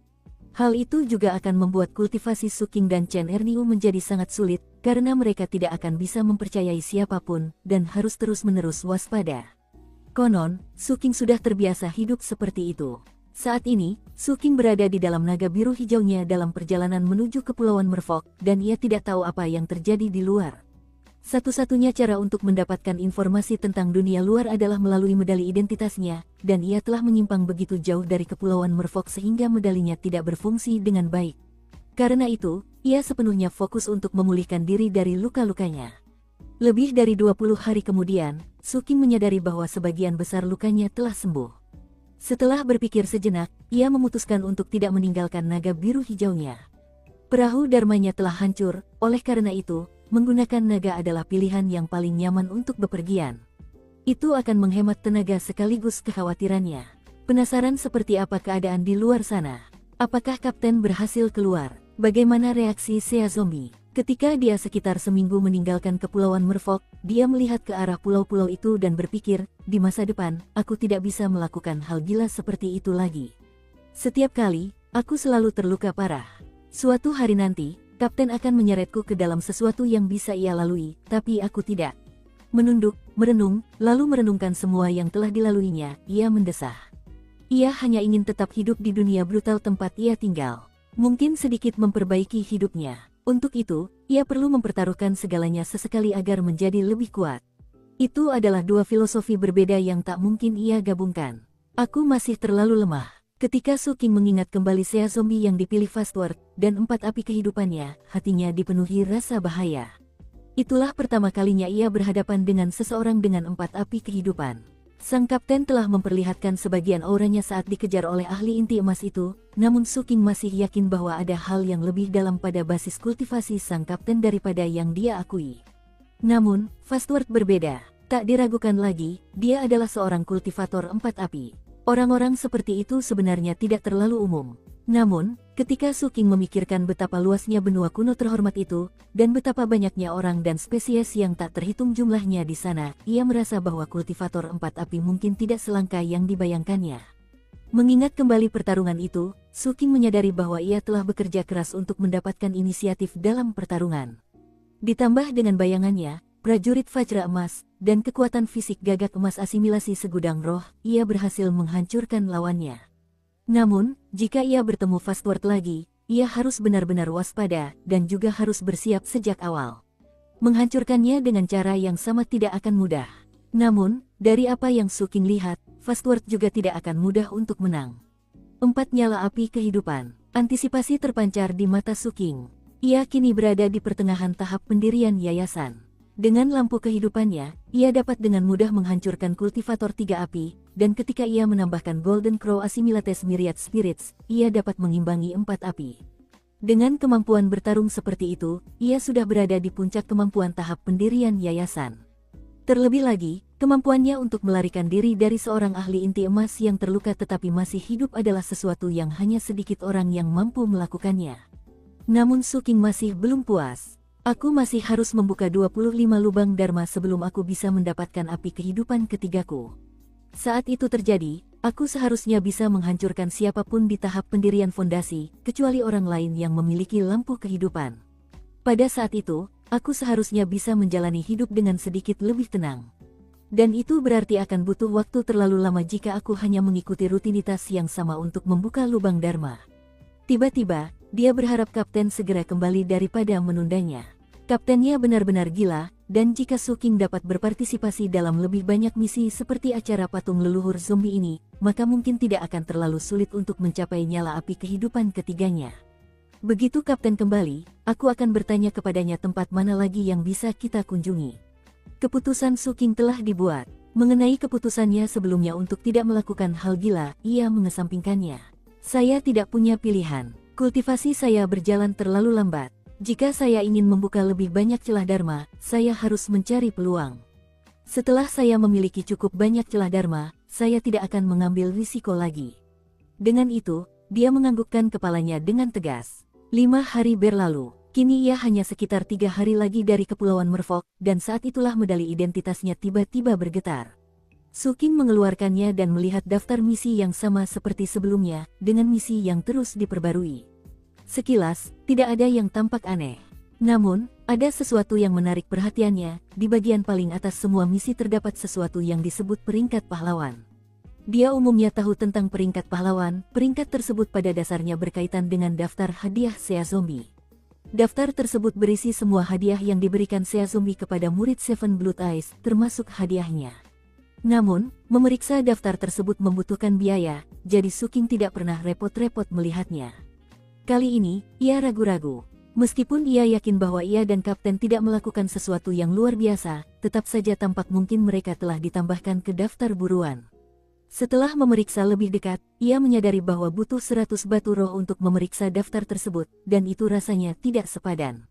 Hal itu juga akan membuat kultivasi Su King dan Chen Erniu menjadi sangat sulit, karena mereka tidak akan bisa mempercayai siapapun, dan harus terus-menerus waspada. Konon, Su King sudah terbiasa hidup seperti itu. Saat ini, Su King berada di dalam naga biru hijaunya dalam perjalanan menuju Kepulauan Merfolk, dan ia tidak tahu apa yang terjadi di luar. Satu-satunya cara untuk mendapatkan informasi tentang dunia luar adalah melalui medali identitasnya, dan ia telah menyimpang begitu jauh dari Kepulauan Merfolk sehingga medalinya tidak berfungsi dengan baik. Karena itu, ia sepenuhnya fokus untuk memulihkan diri dari luka-lukanya. Lebih dari 20 hari kemudian, Su King menyadari bahwa sebagian besar lukanya telah sembuh. Setelah berpikir sejenak, ia memutuskan untuk tidak meninggalkan naga biru hijaunya. Perahu dharmanya telah hancur, oleh karena itu, menggunakan naga adalah pilihan yang paling nyaman untuk bepergian. Itu akan menghemat tenaga sekaligus kekhawatirannya. Penasaran seperti apa keadaan di luar sana? Apakah Kapten berhasil keluar? Bagaimana reaksi Sea Zombie? Ketika dia sekitar seminggu meninggalkan Kepulauan Merfolk, dia melihat ke arah pulau-pulau itu dan berpikir, di masa depan, aku tidak bisa melakukan hal gila seperti itu lagi. Setiap kali, aku selalu terluka parah. Suatu hari nanti, Kapten akan menyeretku ke dalam sesuatu yang bisa ia lalui, tapi aku tidak. Menunduk, merenung, lalu merenungkan semua yang telah dilaluinya, ia mendesah. Ia hanya ingin tetap hidup di dunia brutal tempat ia tinggal. Mungkin sedikit memperbaiki hidupnya. Untuk itu, ia perlu mempertaruhkan segalanya sesekali agar menjadi lebih kuat. Itu adalah dua filosofi berbeda yang tak mungkin ia gabungkan. Aku masih terlalu lemah. Ketika Su King mengingat kembali Sea Zombie yang dipilih Fastward, dan 4 api kehidupannya, hatinya dipenuhi rasa bahaya. Itulah pertama kalinya ia berhadapan dengan seseorang dengan 4 api kehidupan. Sang kapten telah memperlihatkan sebagian auranya saat dikejar oleh ahli inti emas itu, namun Su King masih yakin bahwa ada hal yang lebih dalam pada basis kultivasi sang kapten daripada yang dia akui. Namun, Fastward berbeda. Tak diragukan lagi, dia adalah seorang kultivator 4 api. Orang-orang seperti itu sebenarnya tidak terlalu umum. Namun, ketika Su King memikirkan betapa luasnya benua kuno terhormat itu, dan betapa banyaknya orang dan spesies yang tak terhitung jumlahnya di sana, ia merasa bahwa kultivator 4 api mungkin tidak selangka yang dibayangkannya. Mengingat kembali pertarungan itu, Su King menyadari bahwa ia telah bekerja keras untuk mendapatkan inisiatif dalam pertarungan. Ditambah dengan bayangannya, prajurit Vajra Emas, dan kekuatan fisik gagak emas asimilasi segudang roh, ia berhasil menghancurkan lawannya. Namun, jika ia bertemu Fastword lagi, ia harus benar-benar waspada dan juga harus bersiap sejak awal. Menghancurkannya dengan cara yang sama tidak akan mudah. Namun, dari apa yang Suking lihat, Fastword juga tidak akan mudah untuk menang. 4 nyala api kehidupan. Antisipasi terpancar di mata Suking. Ia kini berada di pertengahan tahap pendirian yayasan. Dengan lampu kehidupannya, ia dapat dengan mudah menghancurkan kultivator 3 api, dan ketika ia menambahkan Golden Crow Assimilates Myriad Spirits, ia dapat mengimbangi 4 api. Dengan kemampuan bertarung seperti itu, ia sudah berada di puncak kemampuan tahap pendirian yayasan. Terlebih lagi, kemampuannya untuk melarikan diri dari seorang ahli inti emas yang terluka tetapi masih hidup adalah sesuatu yang hanya sedikit orang yang mampu melakukannya. Namun Suking masih belum puas. Aku masih harus membuka 25 lubang Dharma sebelum aku bisa mendapatkan api kehidupan ketigaku. Saat itu terjadi, aku seharusnya bisa menghancurkan siapapun di tahap pendirian fondasi, kecuali orang lain yang memiliki lampu kehidupan. Pada saat itu, aku seharusnya bisa menjalani hidup dengan sedikit lebih tenang. Dan itu berarti akan butuh waktu terlalu lama jika aku hanya mengikuti rutinitas yang sama untuk membuka lubang Dharma. Tiba-tiba, dia berharap Kapten segera kembali daripada menundanya. Kaptennya benar-benar gila, dan jika Suking dapat berpartisipasi dalam lebih banyak misi seperti acara patung leluhur zombie ini, maka mungkin tidak akan terlalu sulit untuk mencapai nyala api kehidupan ketiganya. Begitu Kapten kembali, aku akan bertanya kepadanya tempat mana lagi yang bisa kita kunjungi. Keputusan Suking telah dibuat. Mengenai keputusannya sebelumnya untuk tidak melakukan hal gila, ia mengesampingkannya. Saya tidak punya pilihan. Kultivasi saya berjalan terlalu lambat. Jika saya ingin membuka lebih banyak celah Dharma, saya harus mencari peluang. Setelah saya memiliki cukup banyak celah Dharma, saya tidak akan mengambil risiko lagi. Dengan itu, dia menganggukkan kepalanya dengan tegas. 5 hari berlalu, kini ia hanya sekitar 3 hari lagi dari Kepulauan Merfolk, dan saat itulah medali identitasnya tiba-tiba bergetar. Suking mengeluarkannya dan melihat daftar misi yang sama seperti sebelumnya, dengan misi yang terus diperbarui. Sekilas, tidak ada yang tampak aneh. Namun, ada sesuatu yang menarik perhatiannya. Di bagian paling atas semua misi terdapat sesuatu yang disebut peringkat pahlawan. Dia umumnya tahu tentang peringkat pahlawan. Peringkat tersebut pada dasarnya berkaitan dengan daftar hadiah Sea Zombie. Daftar tersebut berisi semua hadiah yang diberikan Sea Zombie kepada murid Seven Blood Eyes, termasuk hadiahnya. Namun, memeriksa daftar tersebut membutuhkan biaya, jadi Suking tidak pernah repot-repot melihatnya. Kali ini, ia ragu-ragu. Meskipun ia yakin bahwa ia dan Kapten tidak melakukan sesuatu yang luar biasa, tetap saja tampak mungkin mereka telah ditambahkan ke daftar buruan. Setelah memeriksa lebih dekat, ia menyadari bahwa butuh 100 batu roh untuk memeriksa daftar tersebut, dan itu rasanya tidak sepadan.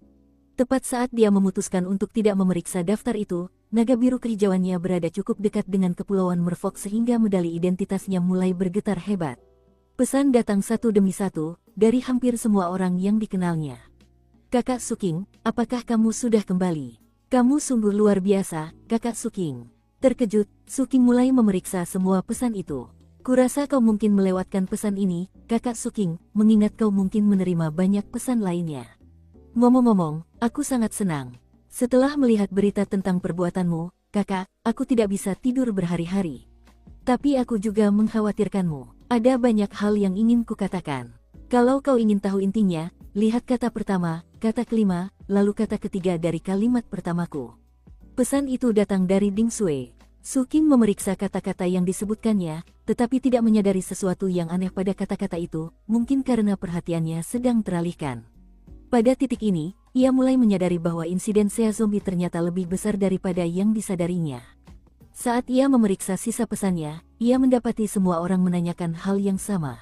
Tepat saat dia memutuskan untuk tidak memeriksa daftar itu, naga biru kehijauannya berada cukup dekat dengan Kepulauan Merfolk sehingga medali identitasnya mulai bergetar hebat. Pesan datang satu demi satu, dari hampir semua orang yang dikenalnya. Kakak Suking, apakah kamu sudah kembali? Kamu sungguh luar biasa, Kakak Suking. Terkejut, Suking mulai memeriksa semua pesan itu. Kurasa kau mungkin melewatkan pesan ini, Kakak Suking, mengingat kau mungkin menerima banyak pesan lainnya. Ngomong-ngomong, aku sangat senang. Setelah melihat berita tentang perbuatanmu, Kakak, aku tidak bisa tidur berhari-hari. Tapi aku juga mengkhawatirkanmu. Ada banyak hal yang ingin kukatakan. Kalau kau ingin tahu intinya, lihat kata pertama, kata kelima, lalu kata ketiga dari kalimat pertamaku. Pesan itu datang dari Ding Sui. Suking memeriksa kata-kata yang disebutkannya, tetapi tidak menyadari sesuatu yang aneh pada kata-kata itu, mungkin karena perhatiannya sedang teralihkan. Pada titik ini, ia mulai menyadari bahwa insiden Sea Zombie ternyata lebih besar daripada yang disadarinya. Saat ia memeriksa sisa pesannya, ia mendapati semua orang menanyakan hal yang sama.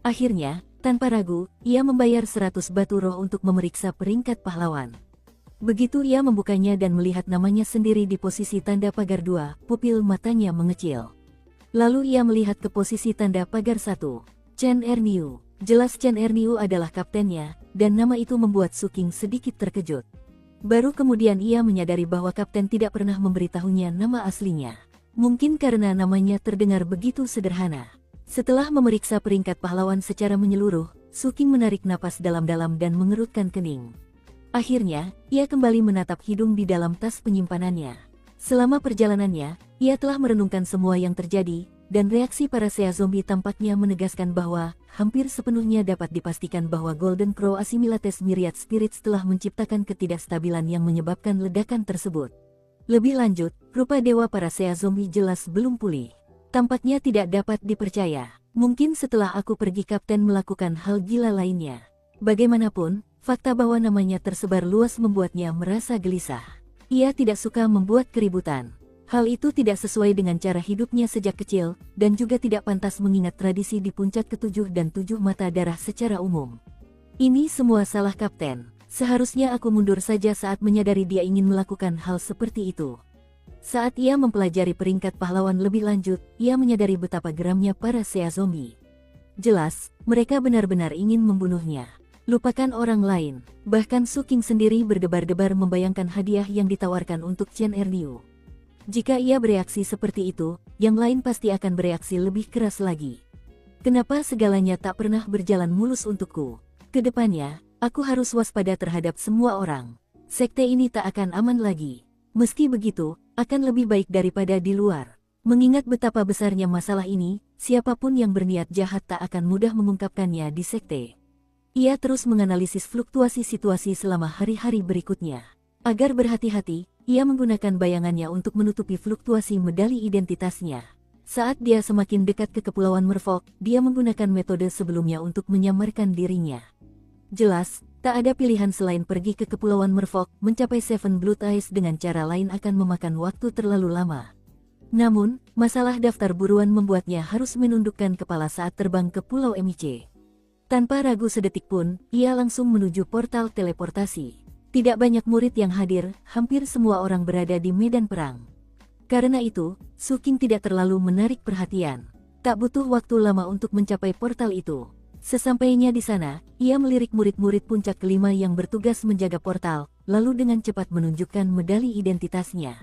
Akhirnya, tanpa ragu, ia membayar 100 batu roh untuk memeriksa peringkat pahlawan. Begitu ia membukanya dan melihat namanya sendiri di posisi tanda pagar 2, pupil matanya mengecil. Lalu ia melihat ke posisi tanda pagar 1. Chen Erniu. Jelas Chen Erniu adalah kaptennya, dan nama itu membuat Suking sedikit terkejut. Baru kemudian ia menyadari bahwa Kapten tidak pernah memberitahunya nama aslinya. Mungkin karena namanya terdengar begitu sederhana. Setelah memeriksa peringkat pahlawan secara menyeluruh, Suking menarik napas dalam-dalam dan mengerutkan kening. Akhirnya, ia kembali menatap hidung di dalam tas penyimpanannya. Selama perjalanannya, ia telah merenungkan semua yang terjadi, dan reaksi para Sea Zombie tampaknya menegaskan bahwa hampir sepenuhnya dapat dipastikan bahwa Golden Crow Assimilates Myriad Spirits telah menciptakan ketidakstabilan yang menyebabkan ledakan tersebut. Lebih lanjut, rupa dewa para Sea Zombie jelas belum pulih. Tampaknya tidak dapat dipercaya. Mungkin setelah aku pergi Kapten melakukan hal gila lainnya. Bagaimanapun, fakta bahwa namanya tersebar luas membuatnya merasa gelisah. Ia tidak suka membuat keributan. Hal itu tidak sesuai dengan cara hidupnya sejak kecil, dan juga tidak pantas mengingat tradisi di puncak ketujuh dan tujuh mata darah secara umum. Ini semua salah Kapten. Seharusnya aku mundur saja saat menyadari dia ingin melakukan hal seperti itu. Saat ia mempelajari peringkat pahlawan lebih lanjut, ia menyadari betapa geramnya para Sea Zombie. Jelas, mereka benar-benar ingin membunuhnya. Lupakan orang lain, bahkan Su King sendiri berdebar-debar membayangkan hadiah yang ditawarkan untuk Chen Erliu. Jika ia bereaksi seperti itu, yang lain pasti akan bereaksi lebih keras lagi. Kenapa segalanya tak pernah berjalan mulus untukku? Kedepannya, aku harus waspada terhadap semua orang. Sekte ini tak akan aman lagi. Meski begitu, akan lebih baik daripada di luar. Mengingat betapa besarnya masalah ini, siapapun yang berniat jahat tak akan mudah mengungkapkannya di sekte. Ia terus menganalisis fluktuasi situasi selama hari-hari berikutnya. Agar berhati-hati, ia menggunakan bayangannya untuk menutupi fluktuasi medali identitasnya. Saat dia semakin dekat ke Kepulauan Merfolk, dia menggunakan metode sebelumnya untuk menyamarkan dirinya. Jelas, tak ada pilihan selain pergi ke Kepulauan Merfolk. Mencapai Seven Blood Eyes dengan cara lain akan memakan waktu terlalu lama. Namun, masalah daftar buruan membuatnya harus menundukkan kepala saat terbang ke Pulau MIC. Tanpa ragu sedetik pun, ia langsung menuju portal teleportasi. Tidak banyak murid yang hadir, hampir semua orang berada di medan perang. Karena itu, Su King tidak terlalu menarik perhatian. Tak butuh waktu lama untuk mencapai portal itu. Sesampainya di sana, ia melirik murid-murid puncak kelima yang bertugas menjaga portal, lalu dengan cepat menunjukkan medali identitasnya.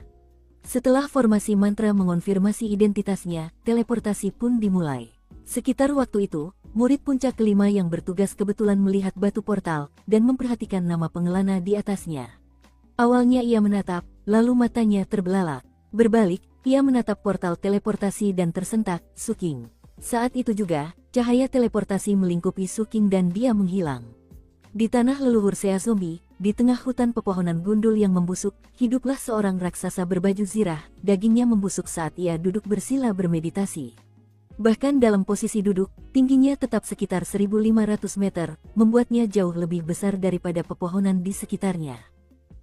Setelah formasi mantra mengonfirmasi identitasnya, teleportasi pun dimulai. Sekitar waktu itu, murid puncak kelima yang bertugas kebetulan melihat batu portal, dan memperhatikan nama pengelana di atasnya. Awalnya ia menatap, lalu matanya terbelalak. Berbalik, ia menatap portal teleportasi dan tersentak, Su King. Saat itu juga, cahaya teleportasi melingkupi Su King dan dia menghilang. Di tanah leluhur Sea Zombie, di tengah hutan pepohonan gundul yang membusuk, hiduplah seorang raksasa berbaju zirah, dagingnya membusuk saat ia duduk bersila bermeditasi. Bahkan dalam posisi duduk, tingginya tetap sekitar 1.500 meter, membuatnya jauh lebih besar daripada pepohonan di sekitarnya.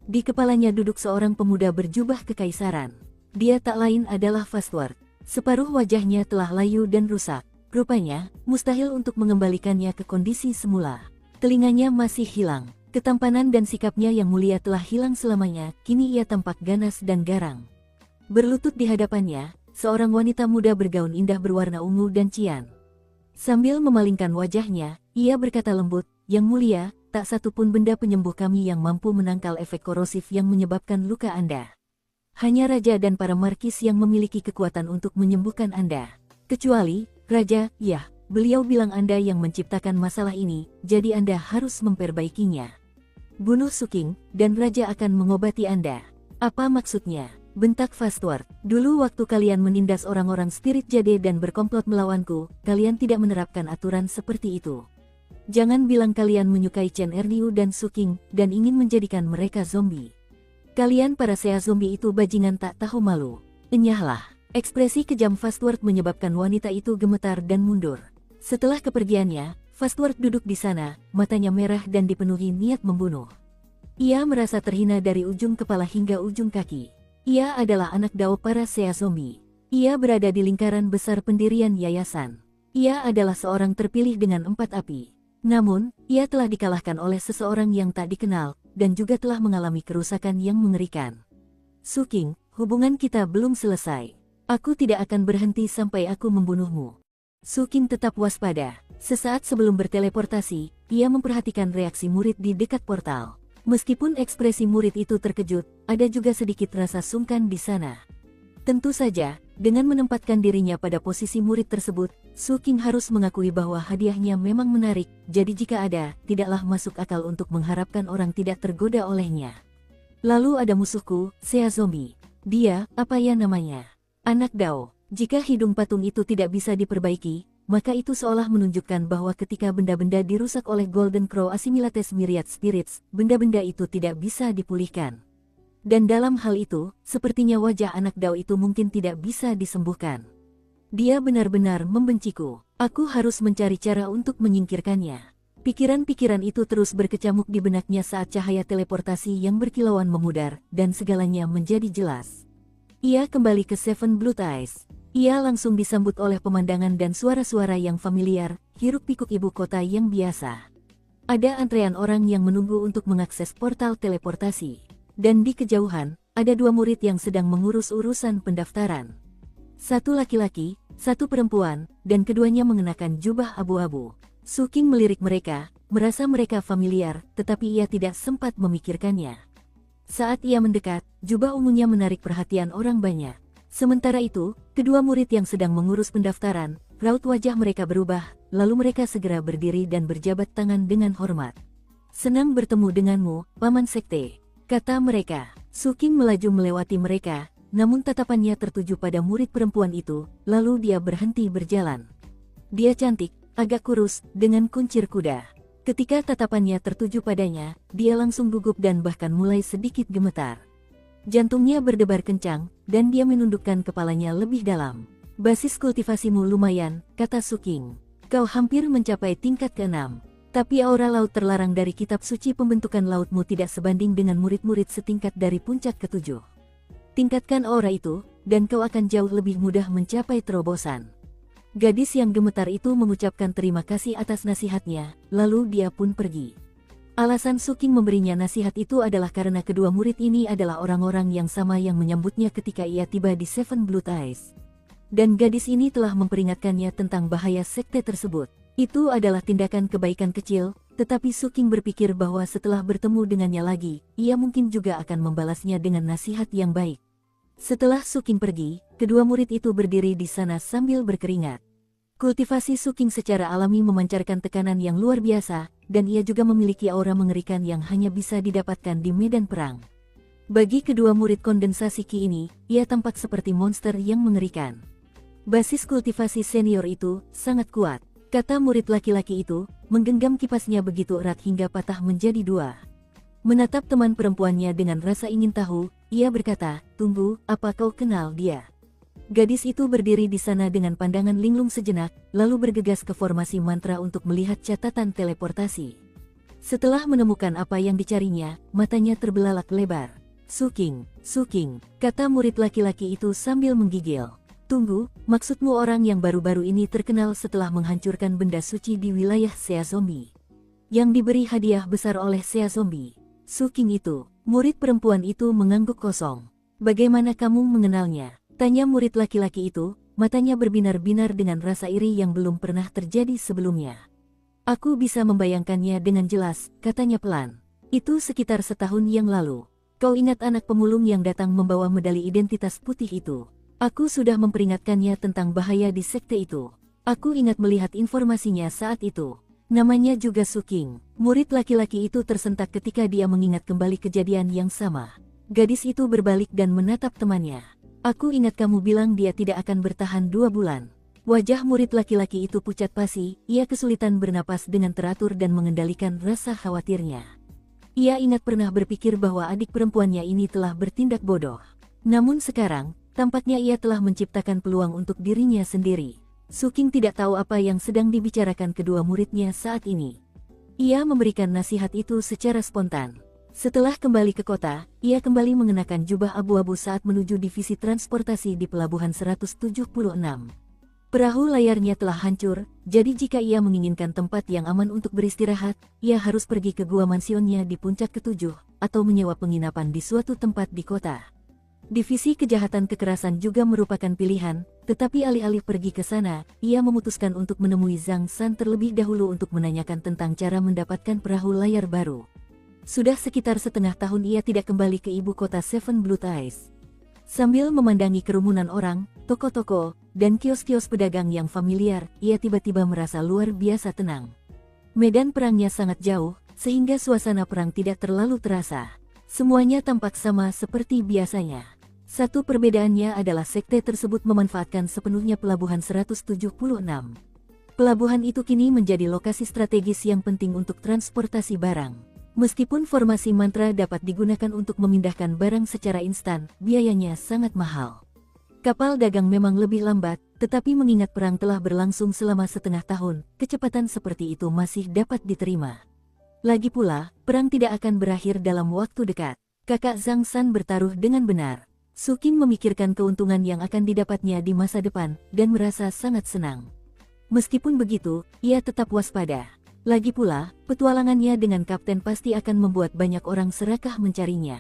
Di kepalanya duduk seorang pemuda berjubah kekaisaran. Dia tak lain adalah Fastward. Separuh wajahnya telah layu dan rusak. Rupanya, mustahil untuk mengembalikannya ke kondisi semula. Telinganya masih hilang. Ketampanan dan sikapnya yang mulia telah hilang selamanya, kini ia tampak ganas dan garang. Berlutut di hadapannya, seorang wanita muda bergaun indah berwarna ungu dan cian. Sambil memalingkan wajahnya, ia berkata lembut, "Yang mulia, tak satu pun benda penyembuh kami yang mampu menangkal efek korosif yang menyebabkan luka Anda. Hanya Raja dan para Markis yang memiliki kekuatan untuk menyembuhkan Anda. Kecuali, Raja, ya, beliau bilang Anda yang menciptakan masalah ini, jadi Anda harus memperbaikinya. Bunuh Su King, dan Raja akan mengobati Anda." "Apa maksudnya?" bentak Fastward. "Dulu waktu kalian menindas orang-orang spirit jade dan berkomplot melawanku, kalian tidak menerapkan aturan seperti itu. Jangan bilang kalian menyukai Chen Erliu dan Su King, dan ingin menjadikan mereka zombie. Kalian para Sea Zombie itu bajingan tak tahu malu." "Enyahlah." Ekspresi kejam Fastward menyebabkan wanita itu gemetar dan mundur. Setelah kepergiannya, Fastward duduk di sana, matanya merah dan dipenuhi niat membunuh. Ia merasa terhina dari ujung kepala hingga ujung kaki. Ia adalah anak Dao para Sea Zombie. Ia berada di lingkaran besar pendirian yayasan. Ia adalah seorang terpilih dengan 4 api. Namun, ia telah dikalahkan oleh seseorang yang tak dikenal, dan juga telah mengalami kerusakan yang mengerikan. "Su King, hubungan kita belum selesai. Aku tidak akan berhenti sampai aku membunuhmu." Su King tetap waspada. Sesaat sebelum berteleportasi, ia memperhatikan reaksi murid di dekat portal. Meskipun ekspresi murid itu terkejut, ada juga sedikit rasa sungkan di sana. Tentu saja, dengan menempatkan dirinya pada posisi murid tersebut, Su King harus mengakui bahwa hadiahnya memang menarik, jadi jika ada, tidaklah masuk akal untuk mengharapkan orang tidak tergoda olehnya. Lalu ada musuhku, Sea Zombie. Dia, apa ya namanya? Anak Dao. Jika hidung patung itu tidak bisa diperbaiki, maka itu seolah menunjukkan bahwa ketika benda-benda dirusak oleh Golden Crow Assimilates Myriad Spirits, benda-benda itu tidak bisa dipulihkan. Dan dalam hal itu, sepertinya wajah anak Dao itu mungkin tidak bisa disembuhkan. Dia benar-benar membenciku. Aku harus mencari cara untuk menyingkirkannya. Pikiran-pikiran itu terus berkecamuk di benaknya saat cahaya teleportasi yang berkilauan memudar, dan segalanya menjadi jelas. Ia kembali ke Seven Blood Eyes. Ia langsung disambut oleh pemandangan dan suara-suara yang familiar, hiruk-pikuk ibu kota yang biasa. Ada antrean orang yang menunggu untuk mengakses portal teleportasi. Dan di kejauhan, ada dua murid yang sedang mengurus urusan pendaftaran. Satu laki-laki, satu perempuan, dan keduanya mengenakan jubah abu-abu. Su King melirik mereka, merasa mereka familiar, tetapi ia tidak sempat memikirkannya. Saat ia mendekat, jubah ungunya menarik perhatian orang banyak. Sementara itu, kedua murid yang sedang mengurus pendaftaran, raut wajah mereka berubah, lalu mereka segera berdiri dan berjabat tangan dengan hormat. "Senang bertemu denganmu, Paman Sekte," kata mereka. Su King melaju melewati mereka, namun tatapannya tertuju pada murid perempuan itu, lalu dia berhenti berjalan. Dia cantik, agak kurus, dengan kuncir kuda. Ketika tatapannya tertuju padanya, dia langsung gugup dan bahkan mulai sedikit gemetar. Jantungnya berdebar kencang, dan dia menundukkan kepalanya lebih dalam. "Basis kultivasimu lumayan," kata Su King. "Kau hampir mencapai tingkat ke-6. Tapi aura laut terlarang dari kitab suci pembentukan lautmu tidak sebanding dengan murid-murid setingkat dari puncak ke-7. Tingkatkan aura itu, dan kau akan jauh lebih mudah mencapai terobosan." Gadis yang gemetar itu mengucapkan terima kasih atas nasihatnya, lalu dia pun pergi. Alasan Su King memberinya nasihat itu adalah karena kedua murid ini adalah orang-orang yang sama yang menyambutnya ketika ia tiba di Seven Blood Eyes. Dan gadis ini telah memperingatkannya tentang bahaya sekte tersebut. Itu adalah tindakan kebaikan kecil, tetapi Su King berpikir bahwa setelah bertemu dengannya lagi, ia mungkin juga akan membalasnya dengan nasihat yang baik. Setelah Su King pergi, kedua murid itu berdiri di sana sambil berkeringat. Kultivasi Su King secara alami memancarkan tekanan yang luar biasa, dan ia juga memiliki aura mengerikan yang hanya bisa didapatkan di medan perang. Bagi kedua murid kondensasi Ki ini, ia tampak seperti monster yang mengerikan. Basis kultivasi senior itu sangat kuat, kata murid laki-laki itu, menggenggam kipasnya begitu erat hingga patah menjadi dua. Menatap teman perempuannya dengan rasa ingin tahu, ia berkata, "Tunggu, apa kau kenal dia?" Gadis itu berdiri di sana dengan pandangan linglung sejenak, lalu bergegas ke formasi mantra untuk melihat catatan teleportasi. Setelah menemukan apa yang dicarinya, matanya terbelalak lebar. Su King," kata murid laki-laki itu sambil menggigil. "Tunggu, maksudmu orang yang baru-baru ini terkenal setelah menghancurkan benda suci di wilayah Sea Zombie, yang diberi hadiah besar oleh Sea Zombie?" Su King itu, murid perempuan itu mengangguk kosong. "Bagaimana kamu mengenalnya?" tanya murid laki-laki itu, matanya berbinar-binar dengan rasa iri yang belum pernah terjadi sebelumnya. "Aku bisa membayangkannya dengan jelas," katanya pelan. "Itu sekitar setahun yang lalu. Kau ingat anak pemulung yang datang membawa medali identitas putih itu? Aku sudah memperingatkannya tentang bahaya di sekte itu. Aku ingat melihat informasinya saat itu. Namanya juga Su King." Murid laki-laki itu tersentak ketika dia mengingat kembali kejadian yang sama. Gadis itu berbalik dan menatap temannya. "Aku ingat kamu bilang dia tidak akan bertahan 2 bulan. Wajah murid laki-laki itu pucat pasi, ia kesulitan bernapas dengan teratur dan mengendalikan rasa khawatirnya. Ia ingat pernah berpikir bahwa adik perempuannya ini telah bertindak bodoh. Namun sekarang, tampaknya ia telah menciptakan peluang untuk dirinya sendiri. Su King tidak tahu apa yang sedang dibicarakan kedua muridnya saat ini. Ia memberikan nasihat itu secara spontan. Setelah kembali ke kota, ia kembali mengenakan jubah abu-abu saat menuju divisi transportasi di Pelabuhan 176. Perahu layarnya telah hancur, jadi jika ia menginginkan tempat yang aman untuk beristirahat, ia harus pergi ke gua mansionnya di puncak ke-7, atau menyewa penginapan di suatu tempat di kota. Divisi kejahatan kekerasan juga merupakan pilihan, tetapi alih-alih pergi ke sana, ia memutuskan untuk menemui Zhang San terlebih dahulu untuk menanyakan tentang cara mendapatkan perahu layar baru. Sudah sekitar setengah tahun ia tidak kembali ke ibu kota Seven Blood Eyes. Sambil memandangi kerumunan orang, toko-toko, dan kios-kios pedagang yang familiar, ia tiba-tiba merasa luar biasa tenang. Medan perangnya sangat jauh, sehingga suasana perang tidak terlalu terasa. Semuanya tampak sama seperti biasanya. Satu perbedaannya adalah sekte tersebut memanfaatkan sepenuhnya Pelabuhan 176. Pelabuhan itu kini menjadi lokasi strategis yang penting untuk transportasi barang. Meskipun formasi mantra dapat digunakan untuk memindahkan barang secara instan, biayanya sangat mahal. Kapal dagang memang lebih lambat, tetapi mengingat perang telah berlangsung selama setengah tahun, kecepatan seperti itu masih dapat diterima. Lagi pula, perang tidak akan berakhir dalam waktu dekat. Kakak Zhang San bertaruh dengan benar. Su Qing memikirkan keuntungan yang akan didapatnya di masa depan, dan merasa sangat senang. Meskipun begitu, ia tetap waspada. Lagi pula, petualangannya dengan kapten pasti akan membuat banyak orang serakah mencarinya.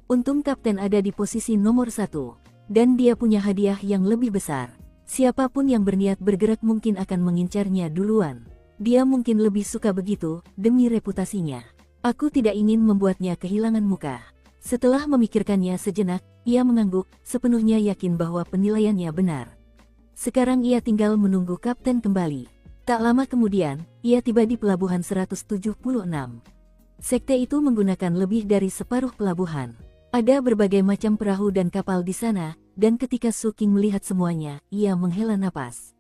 Untung kapten ada di posisi nomor 1, dan dia punya hadiah yang lebih besar. Siapapun yang berniat bergerak mungkin akan mengincarnya duluan. Dia mungkin lebih suka begitu, demi reputasinya. Aku tidak ingin membuatnya kehilangan muka. Setelah memikirkannya sejenak, ia mengangguk, sepenuhnya yakin bahwa penilaiannya benar. Sekarang ia tinggal menunggu kapten kembali. Tak lama kemudian, ia tiba di Pelabuhan 176. Sekte itu menggunakan lebih dari separuh pelabuhan. Ada berbagai macam perahu dan kapal di sana, dan ketika Su Qing melihat semuanya, ia menghela napas.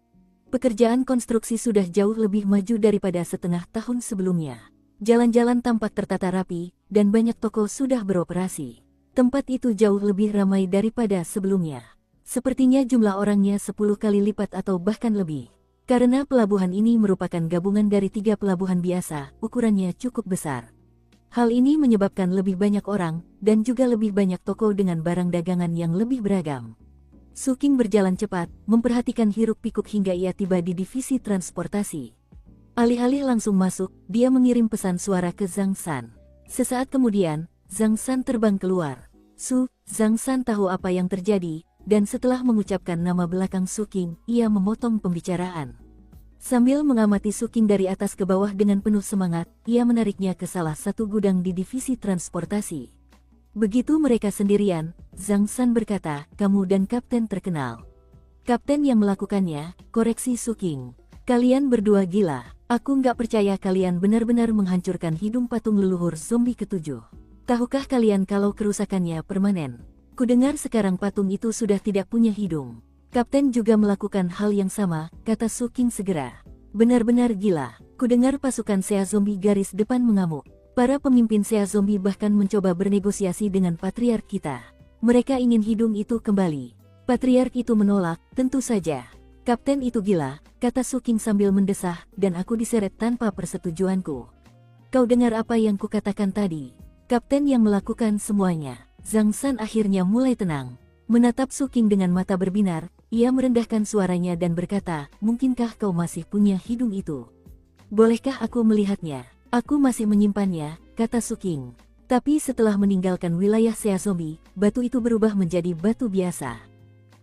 Pekerjaan konstruksi sudah jauh lebih maju daripada setengah tahun sebelumnya. Jalan-jalan tampak tertata rapi, dan banyak toko sudah beroperasi. Tempat itu jauh lebih ramai daripada sebelumnya. Sepertinya jumlah orangnya 10 kali lipat atau bahkan lebih. Karena pelabuhan ini merupakan gabungan dari 3 pelabuhan biasa, ukurannya cukup besar. Hal ini menyebabkan lebih banyak orang, dan juga lebih banyak toko dengan barang dagangan yang lebih beragam. Su Qing berjalan cepat, memperhatikan hiruk-pikuk hingga ia tiba di divisi transportasi. Alih-alih langsung masuk, dia mengirim pesan suara ke Zhang San. Sesaat kemudian, Zhang San terbang keluar. Zhang San tahu apa yang terjadi, dan setelah mengucapkan nama belakang Su Qing, ia memotong pembicaraan. Sambil mengamati Su Qing dari atas ke bawah dengan penuh semangat, ia menariknya ke salah satu gudang di divisi transportasi. Begitu mereka sendirian, Zhang San berkata, "Kamu dan kapten terkenal." "Kapten yang melakukannya," koreksi Su Qing. "Kalian berdua gila. Aku nggak percaya kalian benar-benar menghancurkan hidung patung leluhur zombie ke-7. Tahukah kalian kalau kerusakannya permanen? Kudengar sekarang patung itu sudah tidak punya hidung." "Kapten juga melakukan hal yang sama," kata Su Qing segera. "Benar-benar gila. Kudengar pasukan Sea Zombie garis depan mengamuk. Para pemimpin Sea Zombie bahkan mencoba bernegosiasi dengan patriark kita. Mereka ingin hidung itu kembali." "Patriark itu menolak, tentu saja." "Kapten itu gila," kata Su Qing sambil mendesah, "dan aku diseret tanpa persetujuanku." "Kau dengar apa yang kukatakan tadi? Kapten yang melakukan semuanya." Zhang San akhirnya mulai tenang. Menatap Su Qing dengan mata berbinar, ia merendahkan suaranya dan berkata, "Mungkinkah kau masih punya hidung itu? Bolehkah aku melihatnya?" "Aku masih menyimpannya," kata Su Qing. "Tapi setelah meninggalkan wilayah Sea Zombie, batu itu berubah menjadi batu biasa.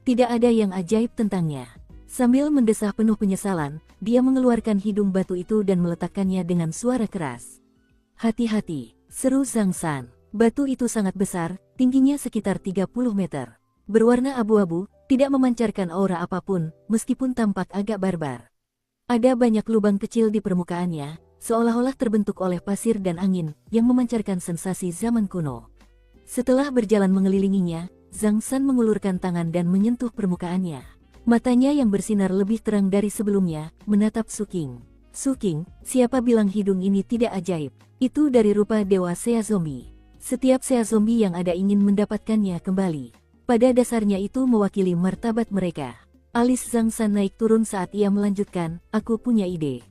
Tidak ada yang ajaib tentangnya." Sambil mendesah penuh penyesalan, dia mengeluarkan hidung batu itu dan meletakkannya dengan suara keras. "Hati-hati," seru Zhang San. Batu itu sangat besar, tingginya sekitar 30 meter. Berwarna abu-abu, tidak memancarkan aura apapun, meskipun tampak agak barbar. Ada banyak lubang kecil di permukaannya, seolah-olah terbentuk oleh pasir dan angin, yang memancarkan sensasi zaman kuno. Setelah berjalan mengelilinginya, Zhang San mengulurkan tangan dan menyentuh permukaannya. Matanya yang bersinar lebih terang dari sebelumnya, menatap Su Qing. "Su Qing, siapa bilang hidung ini tidak ajaib? Itu dari rupa dewa Sea Zombie. Setiap Sea Zombie yang ada ingin mendapatkannya kembali. Pada dasarnya itu mewakili martabat mereka." Alis Zhang San naik turun saat ia melanjutkan, "Aku punya ide.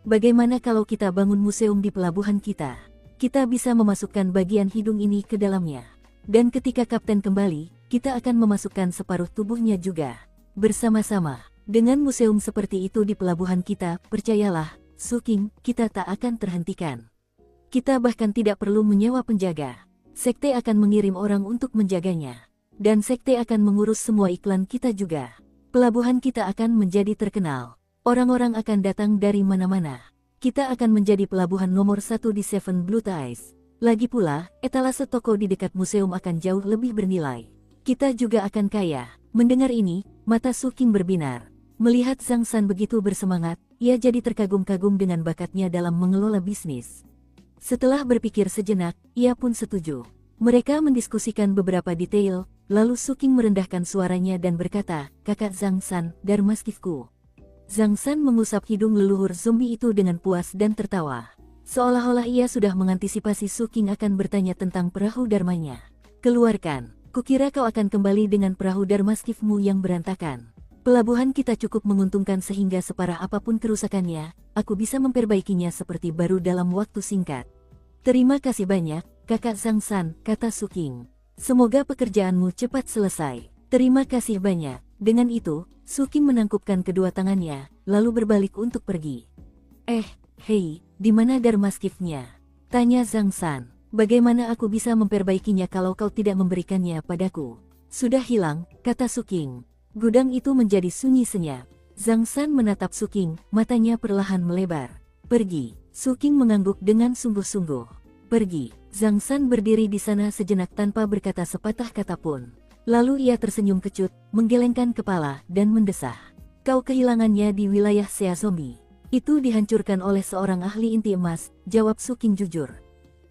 Bagaimana kalau kita bangun museum di pelabuhan kita? Kita bisa memasukkan bagian hidung ini ke dalamnya. Dan ketika kapten kembali, kita akan memasukkan separuh tubuhnya juga. Bersama-sama, dengan museum seperti itu di pelabuhan kita, percayalah, Su Qing, kita tak akan terhentikan. Kita bahkan tidak perlu menyewa penjaga. Sekte akan mengirim orang untuk menjaganya. Dan sekte akan mengurus semua iklan kita juga. Pelabuhan kita akan menjadi terkenal. Orang-orang akan datang dari mana-mana. Kita akan menjadi pelabuhan nomor 1 di Seven Blue Ties. Lagi pula, etalase toko di dekat museum akan jauh lebih bernilai. Kita juga akan kaya." Mendengar ini, mata Su Qing berbinar. Melihat Zhang San begitu bersemangat, ia jadi terkagum-kagum dengan bakatnya dalam mengelola bisnis. Setelah berpikir sejenak, ia pun setuju. Mereka mendiskusikan beberapa detail, lalu Suking merendahkan suaranya dan berkata, "Kakak Zhang San, Darmaskifku." Zhang San mengusap hidung leluhur zombie itu dengan puas dan tertawa. Seolah-olah ia sudah mengantisipasi Suking akan bertanya tentang perahu Dharmanya. "Keluarkan, kukira kau akan kembali dengan perahu Darmaskifmu yang berantakan. Pelabuhan kita cukup menguntungkan sehingga separah apapun kerusakannya, aku bisa memperbaikinya seperti baru dalam waktu singkat." "Terima kasih banyak, Kakak Zhang San," kata Suking. "Semoga pekerjaanmu cepat selesai." "Terima kasih banyak." Dengan itu, Suking menangkupkan kedua tangannya, lalu berbalik untuk pergi. Hei, di mana Darmaskifnya?" tanya Zhang San. "Bagaimana aku bisa memperbaikinya kalau kau tidak memberikannya padaku?" "Sudah hilang," kata Suking. Gudang itu menjadi sunyi senyap. Zhang San menatap Suking, matanya perlahan melebar. "Pergi." Suking mengangguk dengan sungguh-sungguh. "Pergi." Zhang San berdiri di sana sejenak tanpa berkata sepatah kata pun. Lalu ia tersenyum kecut, menggelengkan kepala, dan mendesah. "Kau kehilangannya di wilayah Sea Zombie. Itu dihancurkan oleh seorang ahli inti emas," jawab Suking jujur.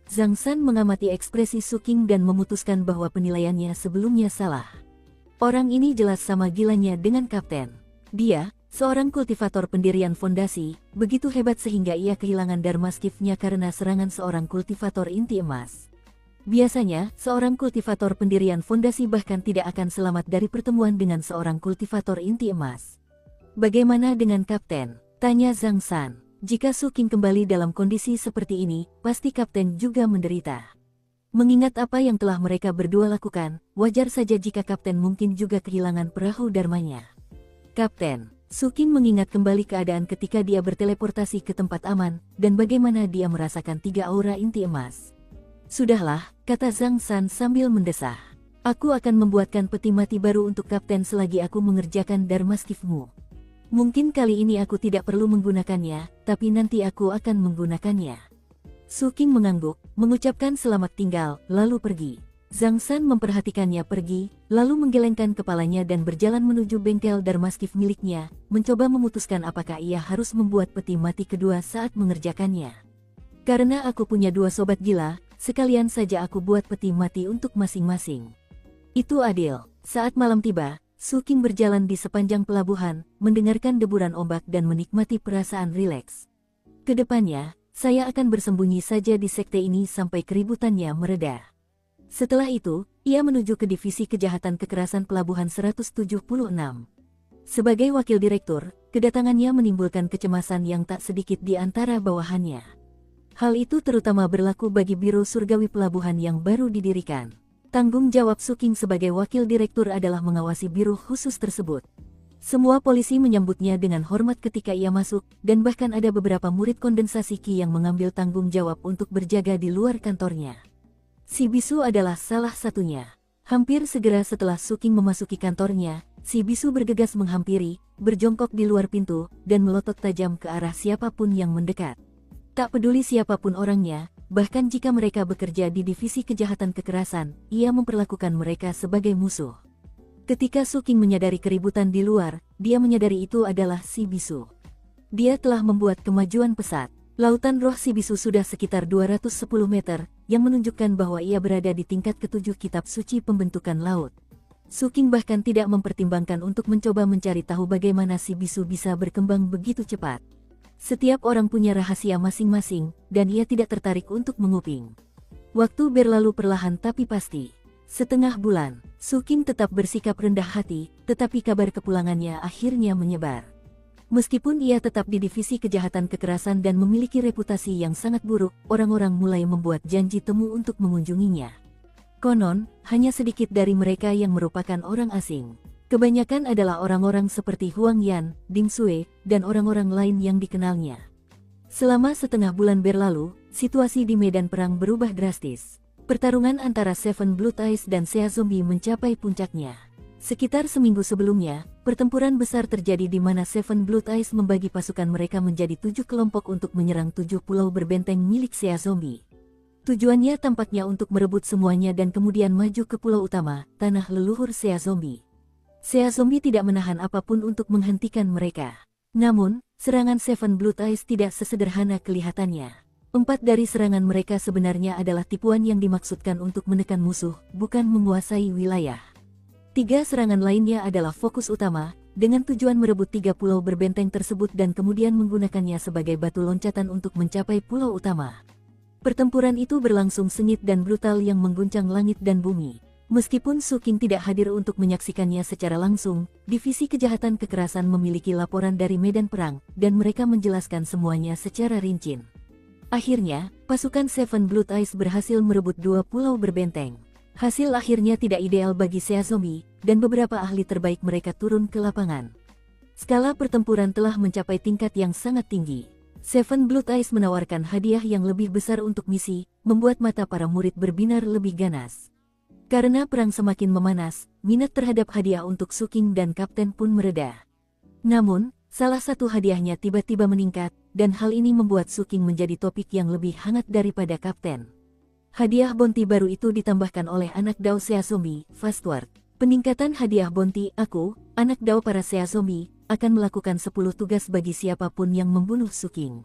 Zhang San mengamati ekspresi Suking dan memutuskan bahwa penilaiannya sebelumnya salah. Orang ini jelas sama gilanya dengan Kapten. Dia, seorang kultivator pendirian fondasi, begitu hebat sehingga ia kehilangan Darmaskifnya karena serangan seorang kultivator inti emas. Biasanya, seorang kultivator pendirian fondasi bahkan tidak akan selamat dari pertemuan dengan seorang kultivator inti emas. "Bagaimana dengan Kapten?" tanya Zhang San. "Jika Suking kembali dalam kondisi seperti ini, pasti Kapten juga menderita. Mengingat apa yang telah mereka berdua lakukan, wajar saja jika Kapten mungkin juga kehilangan perahu Dharmanya." "Kapten." Suking mengingat kembali keadaan ketika dia berteleportasi ke tempat aman, dan bagaimana dia merasakan 3 aura inti emas. "Sudahlah," kata Zhang San sambil mendesah. "Aku akan membuatkan peti mati baru untuk Kapten selagi aku mengerjakan Darmaskifmu. Mungkin kali ini aku tidak perlu menggunakannya, tapi nanti aku akan menggunakannya." Suking mengangguk, mengucapkan selamat tinggal, lalu pergi. Zhang San memperhatikannya pergi, lalu menggelengkan kepalanya dan berjalan menuju bengkel Darmaskif miliknya, mencoba memutuskan apakah ia harus membuat peti mati kedua saat mengerjakannya. "Karena aku punya 2 sobat gila, sekalian saja aku buat peti mati untuk masing-masing. Itu adil." Saat malam tiba, Suking berjalan di sepanjang pelabuhan, mendengarkan deburan ombak dan menikmati perasaan rileks. "Kedepannya, saya akan bersembunyi saja di sekte ini sampai keributannya mereda." Setelah itu, ia menuju ke Divisi Kejahatan Kekerasan Pelabuhan 176. Sebagai wakil direktur, kedatangannya menimbulkan kecemasan yang tak sedikit di antara bawahannya. Hal itu terutama berlaku bagi Biro Surgawi Pelabuhan yang baru didirikan. Tanggung jawab Suking sebagai wakil direktur adalah mengawasi biro khusus tersebut. Semua polisi menyambutnya dengan hormat ketika ia masuk, dan bahkan ada beberapa murid kondensasi Ki yang mengambil tanggung jawab untuk berjaga di luar kantornya. Si Bisu adalah salah satunya. Hampir segera setelah Suking memasuki kantornya, si Bisu bergegas menghampiri, berjongkok di luar pintu, dan melotot tajam ke arah siapapun yang mendekat. Tak peduli siapapun orangnya, bahkan jika mereka bekerja di Divisi Kejahatan Kekerasan, ia memperlakukan mereka sebagai musuh. Ketika Suking menyadari keributan di luar, dia menyadari itu adalah si Bisu. Dia telah membuat kemajuan pesat. Lautan roh si Bisu sudah sekitar 210 meter, yang menunjukkan bahwa ia berada di tingkat ke-7 kitab suci pembentukan laut. Suking bahkan tidak mempertimbangkan untuk mencoba mencari tahu bagaimana si Bisu bisa berkembang begitu cepat. Setiap orang punya rahasia masing-masing, dan ia tidak tertarik untuk menguping. Waktu berlalu perlahan tapi pasti. Setengah bulan, Suking tetap bersikap rendah hati, tetapi kabar kepulangannya akhirnya menyebar. Meskipun ia tetap di Divisi Kejahatan Kekerasan dan memiliki reputasi yang sangat buruk, orang-orang mulai membuat janji temu untuk mengunjunginya. Konon, hanya sedikit dari mereka yang merupakan orang asing. Kebanyakan adalah orang-orang seperti Huang Yan, Ding Sui, dan orang-orang lain yang dikenalnya. Selama setengah bulan berlalu, situasi di medan perang berubah drastis. Pertarungan antara Seven Blood Eyes dan Sea Zombie mencapai puncaknya. Sekitar seminggu sebelumnya, pertempuran besar terjadi di mana Seven Blood Eyes membagi pasukan mereka menjadi 7 kelompok untuk menyerang 7 pulau berbenteng milik Sea Zombie. Tujuannya tampaknya untuk merebut semuanya dan kemudian maju ke pulau utama, tanah leluhur Sea Zombie. Sea Zombie tidak menahan apapun untuk menghentikan mereka. Namun, serangan Seven Blood Eyes tidak sesederhana kelihatannya. 4 dari serangan mereka sebenarnya adalah tipuan yang dimaksudkan untuk menekan musuh, bukan menguasai wilayah. Tiga serangan lainnya adalah fokus utama, dengan tujuan merebut 3 pulau berbenteng tersebut dan kemudian menggunakannya sebagai batu loncatan untuk mencapai pulau utama. Pertempuran itu berlangsung sengit dan brutal yang mengguncang langit dan bumi. Meskipun Su Qing tidak hadir untuk menyaksikannya secara langsung, Divisi Kejahatan Kekerasan memiliki laporan dari medan perang, dan mereka menjelaskan semuanya secara rinci. Akhirnya, pasukan Seven Blood Eyes berhasil merebut 2 pulau berbenteng. Hasil akhirnya tidak ideal bagi Seazomi, dan beberapa ahli terbaik mereka turun ke lapangan. Skala pertempuran telah mencapai tingkat yang sangat tinggi. Seven Blood Eyes menawarkan hadiah yang lebih besar untuk misi, membuat mata para murid berbinar lebih ganas. Karena perang semakin memanas, minat terhadap hadiah untuk Su Qing dan Kapten pun mereda. Namun, salah satu hadiahnya tiba-tiba meningkat, dan hal ini membuat Su Qing menjadi topik yang lebih hangat daripada Kapten. Hadiah bounty baru itu ditambahkan oleh anak Dao Seazomi, Fastward. Peningkatan hadiah bounty, aku, anak Dao para Seazomi, akan melakukan 10 tugas bagi siapapun yang membunuh Su Qing.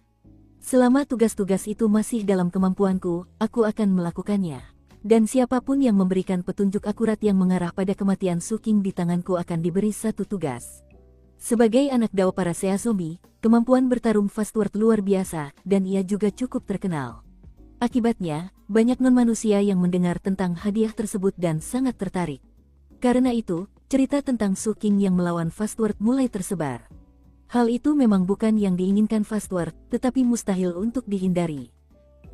Selama tugas-tugas itu masih dalam kemampuanku, aku akan melakukannya. Dan siapapun yang memberikan petunjuk akurat yang mengarah pada kematian Su Qing di tanganku akan diberi 1 tugas. Sebagai anak Dao para Seazomi, kemampuan bertarung Fastward luar biasa, dan ia juga cukup terkenal. Akibatnya, banyak non-manusia yang mendengar tentang hadiah tersebut dan sangat tertarik. Karena itu, cerita tentang Su Qing yang melawan Fastward mulai tersebar. Hal itu memang bukan yang diinginkan Fastward, tetapi mustahil untuk dihindari.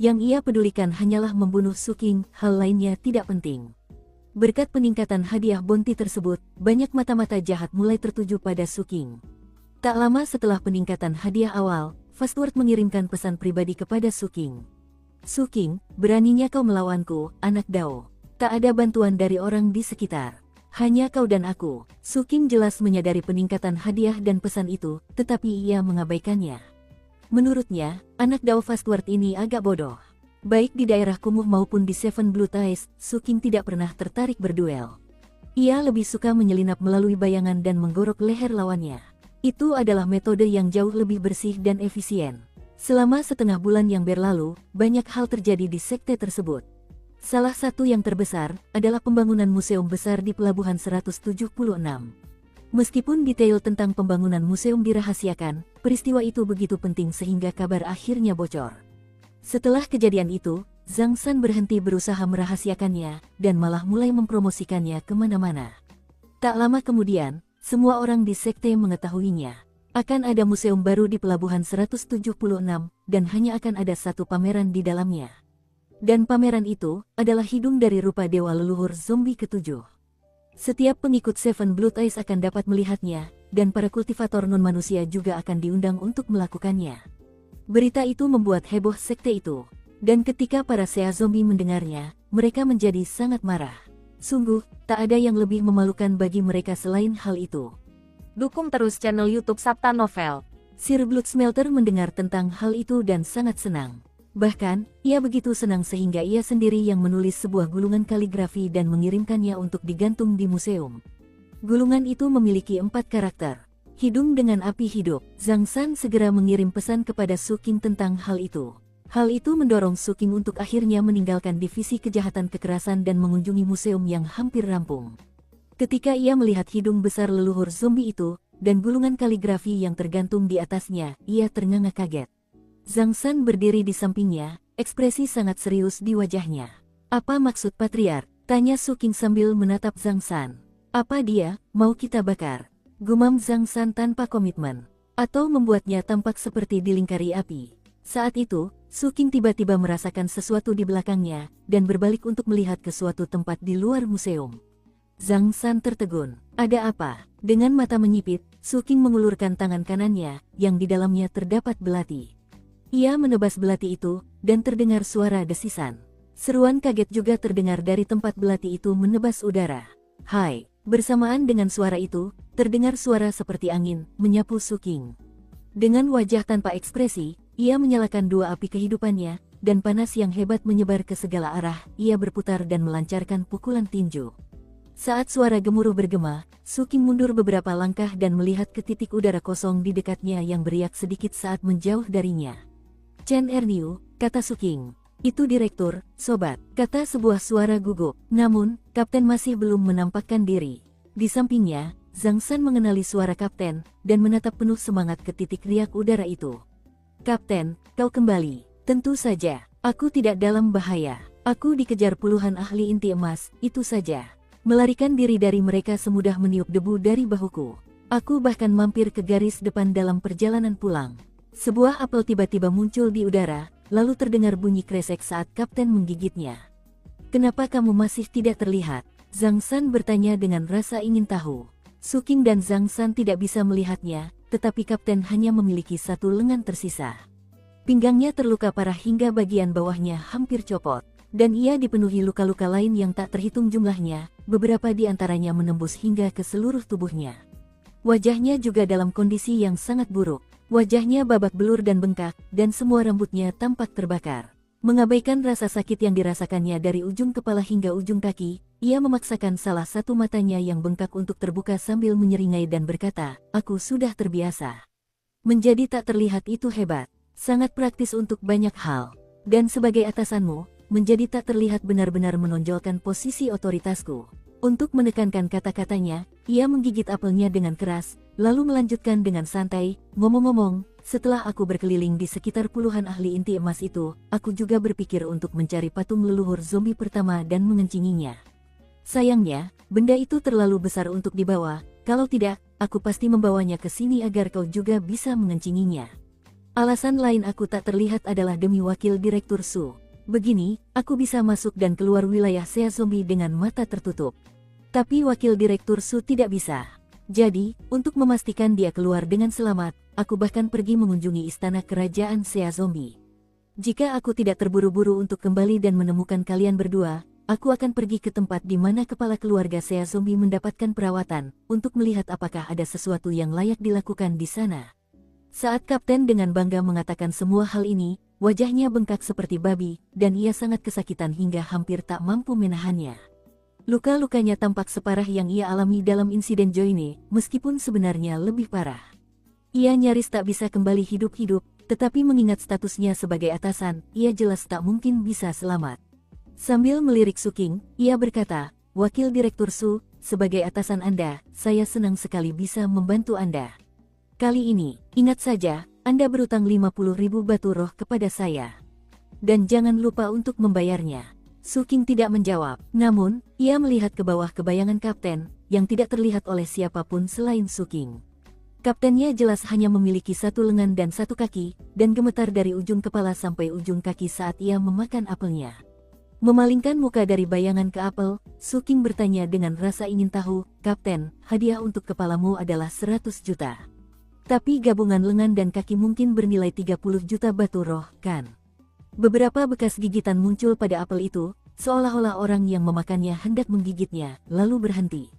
Yang ia pedulikan hanyalah membunuh Su Qing, hal lainnya tidak penting. Berkat peningkatan hadiah bounty tersebut, banyak mata-mata jahat mulai tertuju pada Su Qing. Tak lama setelah peningkatan hadiah awal, Fastward mengirimkan pesan pribadi kepada Su Qing. Su Qing, beraninya kau melawanku, anak Dao. Tak ada bantuan dari orang di sekitar. Hanya kau dan aku. Su Qing jelas menyadari peningkatan hadiah dan pesan itu, tetapi ia mengabaikannya. Menurutnya, anak Dao Fastward ini agak bodoh. Baik di daerah kumuh maupun di Seven Blood Eyes, Su Qing tidak pernah tertarik berduel. Ia lebih suka menyelinap melalui bayangan dan menggorok leher lawannya. Itu adalah metode yang jauh lebih bersih dan efisien. Selama setengah bulan yang berlalu, banyak hal terjadi di sekte tersebut. Salah satu yang terbesar adalah pembangunan museum besar di Pelabuhan 176. Meskipun detail tentang pembangunan museum dirahasiakan, peristiwa itu begitu penting sehingga kabar akhirnya bocor. Setelah kejadian itu, Zhang San berhenti berusaha merahasiakannya, dan malah mulai mempromosikannya kemana-mana. Tak lama kemudian, semua orang di sekte mengetahuinya. Akan ada museum baru di Pelabuhan 176, dan hanya akan ada 1 pameran di dalamnya. Dan pameran itu adalah hidung dari rupa dewa leluhur zombie ke-7. Setiap pengikut Seven Blood Eyes akan dapat melihatnya, dan para kultivator non-manusia juga akan diundang untuk melakukannya. Berita itu membuat heboh sekte itu, dan ketika para Sea Zombie mendengarnya, mereka menjadi sangat marah. Sungguh, tak ada yang lebih memalukan bagi mereka selain hal itu. Dukung terus channel YouTube Sabta Novel. Sir Blood Smelter mendengar tentang hal itu dan sangat senang. Bahkan, ia begitu senang sehingga ia sendiri yang menulis sebuah gulungan kaligrafi dan mengirimkannya untuk digantung di museum. Gulungan itu memiliki 4 karakter. Hidung dengan api hidup. Zhang San segera mengirim pesan kepada Su Qing tentang hal itu. Hal itu mendorong Su Qing untuk akhirnya meninggalkan divisi kejahatan kekerasan dan mengunjungi museum yang hampir rampung. Ketika ia melihat hidung besar leluhur zombie itu, dan gulungan kaligrafi yang tergantung di atasnya, ia ternganga kaget. Zhang San berdiri di sampingnya, ekspresi sangat serius di wajahnya. Apa maksud patriark? Tanya Su Qing sambil menatap Zhang San. Apa dia, mau kita bakar? Gumam Zhang San tanpa komitmen. Atau membuatnya tampak seperti dilingkari api. Saat itu, Su Qing tiba-tiba merasakan sesuatu di belakangnya, dan berbalik untuk melihat ke suatu tempat di luar museum. Zhang San tertegun. Ada apa? Dengan mata menyipit, Su Qing mengulurkan tangan kanannya, yang di dalamnya terdapat belati. Ia menebas belati itu, dan terdengar suara desisan. Seruan kaget juga terdengar dari tempat belati itu menebas udara. Hai! Bersamaan dengan suara itu, terdengar suara seperti angin, menyapu Su Qing. Dengan wajah tanpa ekspresi, ia menyalakan 2 api kehidupannya, dan panas yang hebat menyebar ke segala arah, ia berputar dan melancarkan pukulan tinju. Saat suara gemuruh bergema, Su Qing mundur beberapa langkah dan melihat ke titik udara kosong di dekatnya yang beriak sedikit saat menjauh darinya. Chen Erniu, kata Su Qing. Itu direktur, sobat, kata sebuah suara gugup. Namun, kapten masih belum menampakkan diri. Di sampingnya, Zhang San mengenali suara kapten, dan menatap penuh semangat ke titik riak udara itu. Kapten, kau kembali. Tentu saja, aku tidak dalam bahaya. Aku dikejar puluhan ahli inti emas, itu saja. Melarikan diri dari mereka semudah meniup debu dari bahuku. Aku bahkan mampir ke garis depan dalam perjalanan pulang. Sebuah apel tiba-tiba muncul di udara, lalu terdengar bunyi kresek saat kapten menggigitnya. Kenapa kamu masih tidak terlihat? Zhang San bertanya dengan rasa ingin tahu. Su Qing dan Zhang San tidak bisa melihatnya, tetapi kapten hanya memiliki satu lengan tersisa. Pinggangnya terluka parah hingga bagian bawahnya hampir copot, dan ia dipenuhi luka-luka lain yang tak terhitung jumlahnya, beberapa di antaranya menembus hingga ke seluruh tubuhnya. Wajahnya juga dalam kondisi yang sangat buruk. Wajahnya babak belur dan bengkak, dan semua rambutnya tampak terbakar. Mengabaikan rasa sakit yang dirasakannya dari ujung kepala hingga ujung kaki, ia memaksakan salah satu matanya yang bengkak untuk terbuka sambil menyeringai dan berkata, "Aku sudah terbiasa. Menjadi tak terlihat itu hebat, sangat praktis untuk banyak hal. Dan sebagai atasanmu, menjadi tak terlihat benar-benar menonjolkan posisi otoritasku." Untuk menekankan kata-katanya, ia menggigit apelnya dengan keras, lalu melanjutkan dengan santai, "Ngomong-ngomong, setelah aku berkeliling di sekitar puluhan ahli inti emas itu, aku juga berpikir untuk mencari patung leluhur zombie pertama dan mengencinginya. Sayangnya, benda itu terlalu besar untuk dibawa, kalau tidak, aku pasti membawanya ke sini agar kau juga bisa mengencinginya. Alasan lain aku tak terlihat adalah demi Wakil Direktur Su. Begini, aku bisa masuk dan keluar wilayah Sea Zombie dengan mata tertutup. Tapi Wakil Direktur Su tidak bisa. Jadi, untuk memastikan dia keluar dengan selamat, aku bahkan pergi mengunjungi istana kerajaan Sea Zombie. Jika aku tidak terburu-buru untuk kembali dan menemukan kalian berdua, aku akan pergi ke tempat di mana kepala keluarga Sea Zombie mendapatkan perawatan, untuk melihat apakah ada sesuatu yang layak dilakukan di sana." Saat kapten dengan bangga mengatakan semua hal ini, wajahnya bengkak seperti babi, dan ia sangat kesakitan hingga hampir tak mampu menahannya. Luka-lukanya tampak separah yang ia alami dalam insiden Joyne, meskipun sebenarnya lebih parah. Ia nyaris tak bisa kembali hidup-hidup, tetapi mengingat statusnya sebagai atasan, ia jelas tak mungkin bisa selamat. Sambil melirik Su Qing, ia berkata, "Wakil Direktur Su, sebagai atasan Anda, saya senang sekali bisa membantu Anda. Kali ini, ingat saja, Anda berutang 50.000 batu roh kepada saya. Dan jangan lupa untuk membayarnya." Su Qing tidak menjawab, namun, ia melihat ke bawah ke bayangan kapten, yang tidak terlihat oleh siapapun selain Su Qing. Kaptennya jelas hanya memiliki satu lengan dan satu kaki, dan gemetar dari ujung kepala sampai ujung kaki saat ia memakan apelnya. Memalingkan muka dari bayangan ke apel, Su Qing bertanya dengan rasa ingin tahu, "Kapten, hadiah untuk kepalamu adalah 100 juta. Tapi gabungan lengan dan kaki mungkin bernilai 30 juta batu roh, kan?" Beberapa bekas gigitan muncul pada apel itu, seolah-olah orang yang memakannya hendak menggigitnya, lalu berhenti.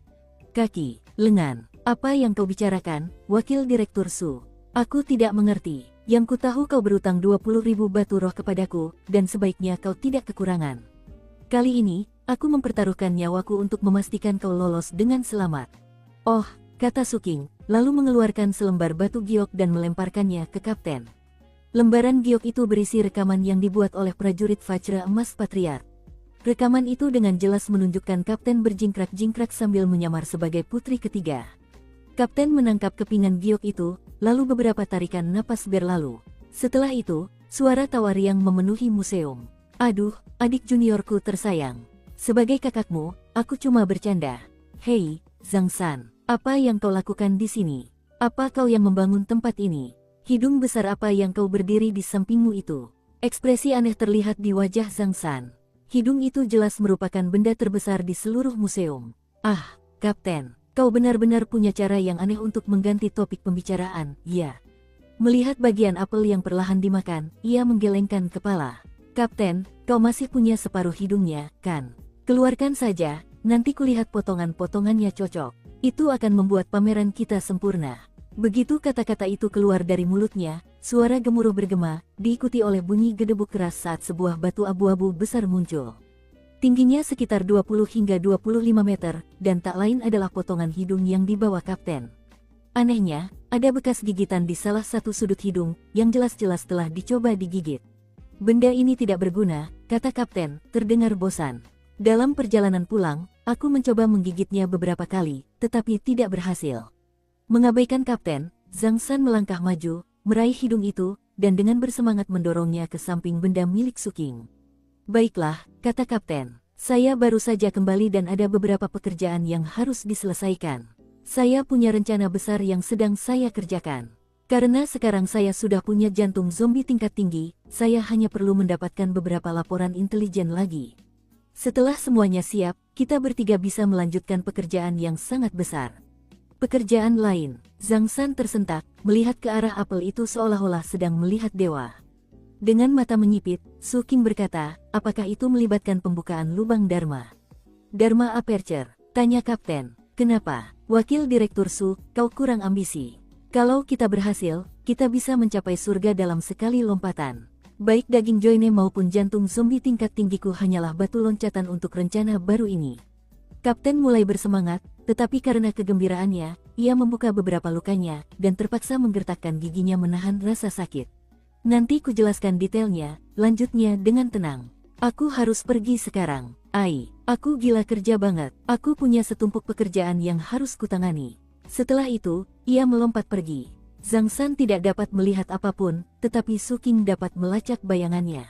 "Kaki, lengan, apa yang kau bicarakan, Wakil Direktur Su? Aku tidak mengerti. Yang ku tahu kau berutang 20.000 batu roh kepadaku, dan sebaiknya kau tidak kekurangan. Kali ini, aku mempertaruhkan nyawaku untuk memastikan kau lolos dengan selamat." "Oh," kata Su Qing, lalu mengeluarkan selembar batu giok dan melemparkannya ke kapten. Lembaran giok itu berisi rekaman yang dibuat oleh prajurit Vajra Emas Patriark. Rekaman itu dengan jelas menunjukkan kapten berjingkrak-jingkrak sambil menyamar sebagai putri ketiga. Kapten menangkap kepingan giok itu, lalu beberapa tarikan napas berlalu. Setelah itu, suara tawa riang memenuhi museum. "Aduh, adik juniorku tersayang. Sebagai kakakmu, aku cuma bercanda. Hei, Zhang San, apa yang kau lakukan di sini? Apa kau yang membangun tempat ini? Hidung besar apa yang kau berdiri di sampingmu itu?" Ekspresi aneh terlihat di wajah Zhang San. Hidung itu jelas merupakan benda terbesar di seluruh museum. "Ah, Kapten, kau benar-benar punya cara yang aneh untuk mengganti topik pembicaraan, ya." Melihat bagian apel yang perlahan dimakan, ia menggelengkan kepala. "Kapten, kau masih punya separuh hidungnya, kan? Keluarkan saja, nanti kulihat potongan-potongannya cocok. Itu akan membuat pameran kita sempurna." Begitu kata-kata itu keluar dari mulutnya, suara gemuruh bergema, diikuti oleh bunyi gedebuk keras saat sebuah batu abu-abu besar muncul. Tingginya sekitar 20 hingga 25 meter, dan tak lain adalah potongan hidung yang dibawa kapten. Anehnya, ada bekas gigitan di salah satu sudut hidung, yang jelas-jelas telah dicoba digigit. "Benda ini tidak berguna," kata kapten, terdengar bosan. Dalam perjalanan pulang, aku mencoba menggigitnya beberapa kali, tetapi tidak berhasil. Mengabaikan kapten, Zhang San melangkah maju, meraih hidung itu, dan dengan bersemangat mendorongnya ke samping benda milik Suking. Baiklah, kata kapten. Saya baru saja kembali dan ada beberapa pekerjaan yang harus diselesaikan. Saya punya rencana besar yang sedang saya kerjakan. Karena sekarang saya sudah punya jantung zombie tingkat tinggi, saya hanya perlu mendapatkan beberapa laporan intelijen lagi. Setelah semuanya siap, kita bertiga bisa melanjutkan pekerjaan yang sangat besar. Pekerjaan lain, Zhang San tersentak, melihat ke arah apel itu seolah-olah sedang melihat dewa. Dengan mata menyipit, Su King berkata, apakah itu melibatkan pembukaan lubang Dharma? Dharma Aperture, tanya kapten. Kenapa? Wakil Direktur Su, kau kurang ambisi. Kalau kita berhasil, kita bisa mencapai surga dalam sekali lompatan. Baik daging Joyne maupun jantung zombie tingkat tinggiku hanyalah batu loncatan untuk rencana baru ini. Kapten mulai bersemangat, tetapi karena kegembiraannya, ia membuka beberapa lukanya, dan terpaksa menggertakkan giginya menahan rasa sakit. Nanti kujelaskan detailnya, lanjutnya dengan tenang. Aku harus pergi sekarang. Aku gila kerja banget. Aku punya setumpuk pekerjaan yang harus kutangani. Setelah itu, ia melompat pergi. Zhang San tidak dapat melihat apapun, tetapi Su King dapat melacak bayangannya.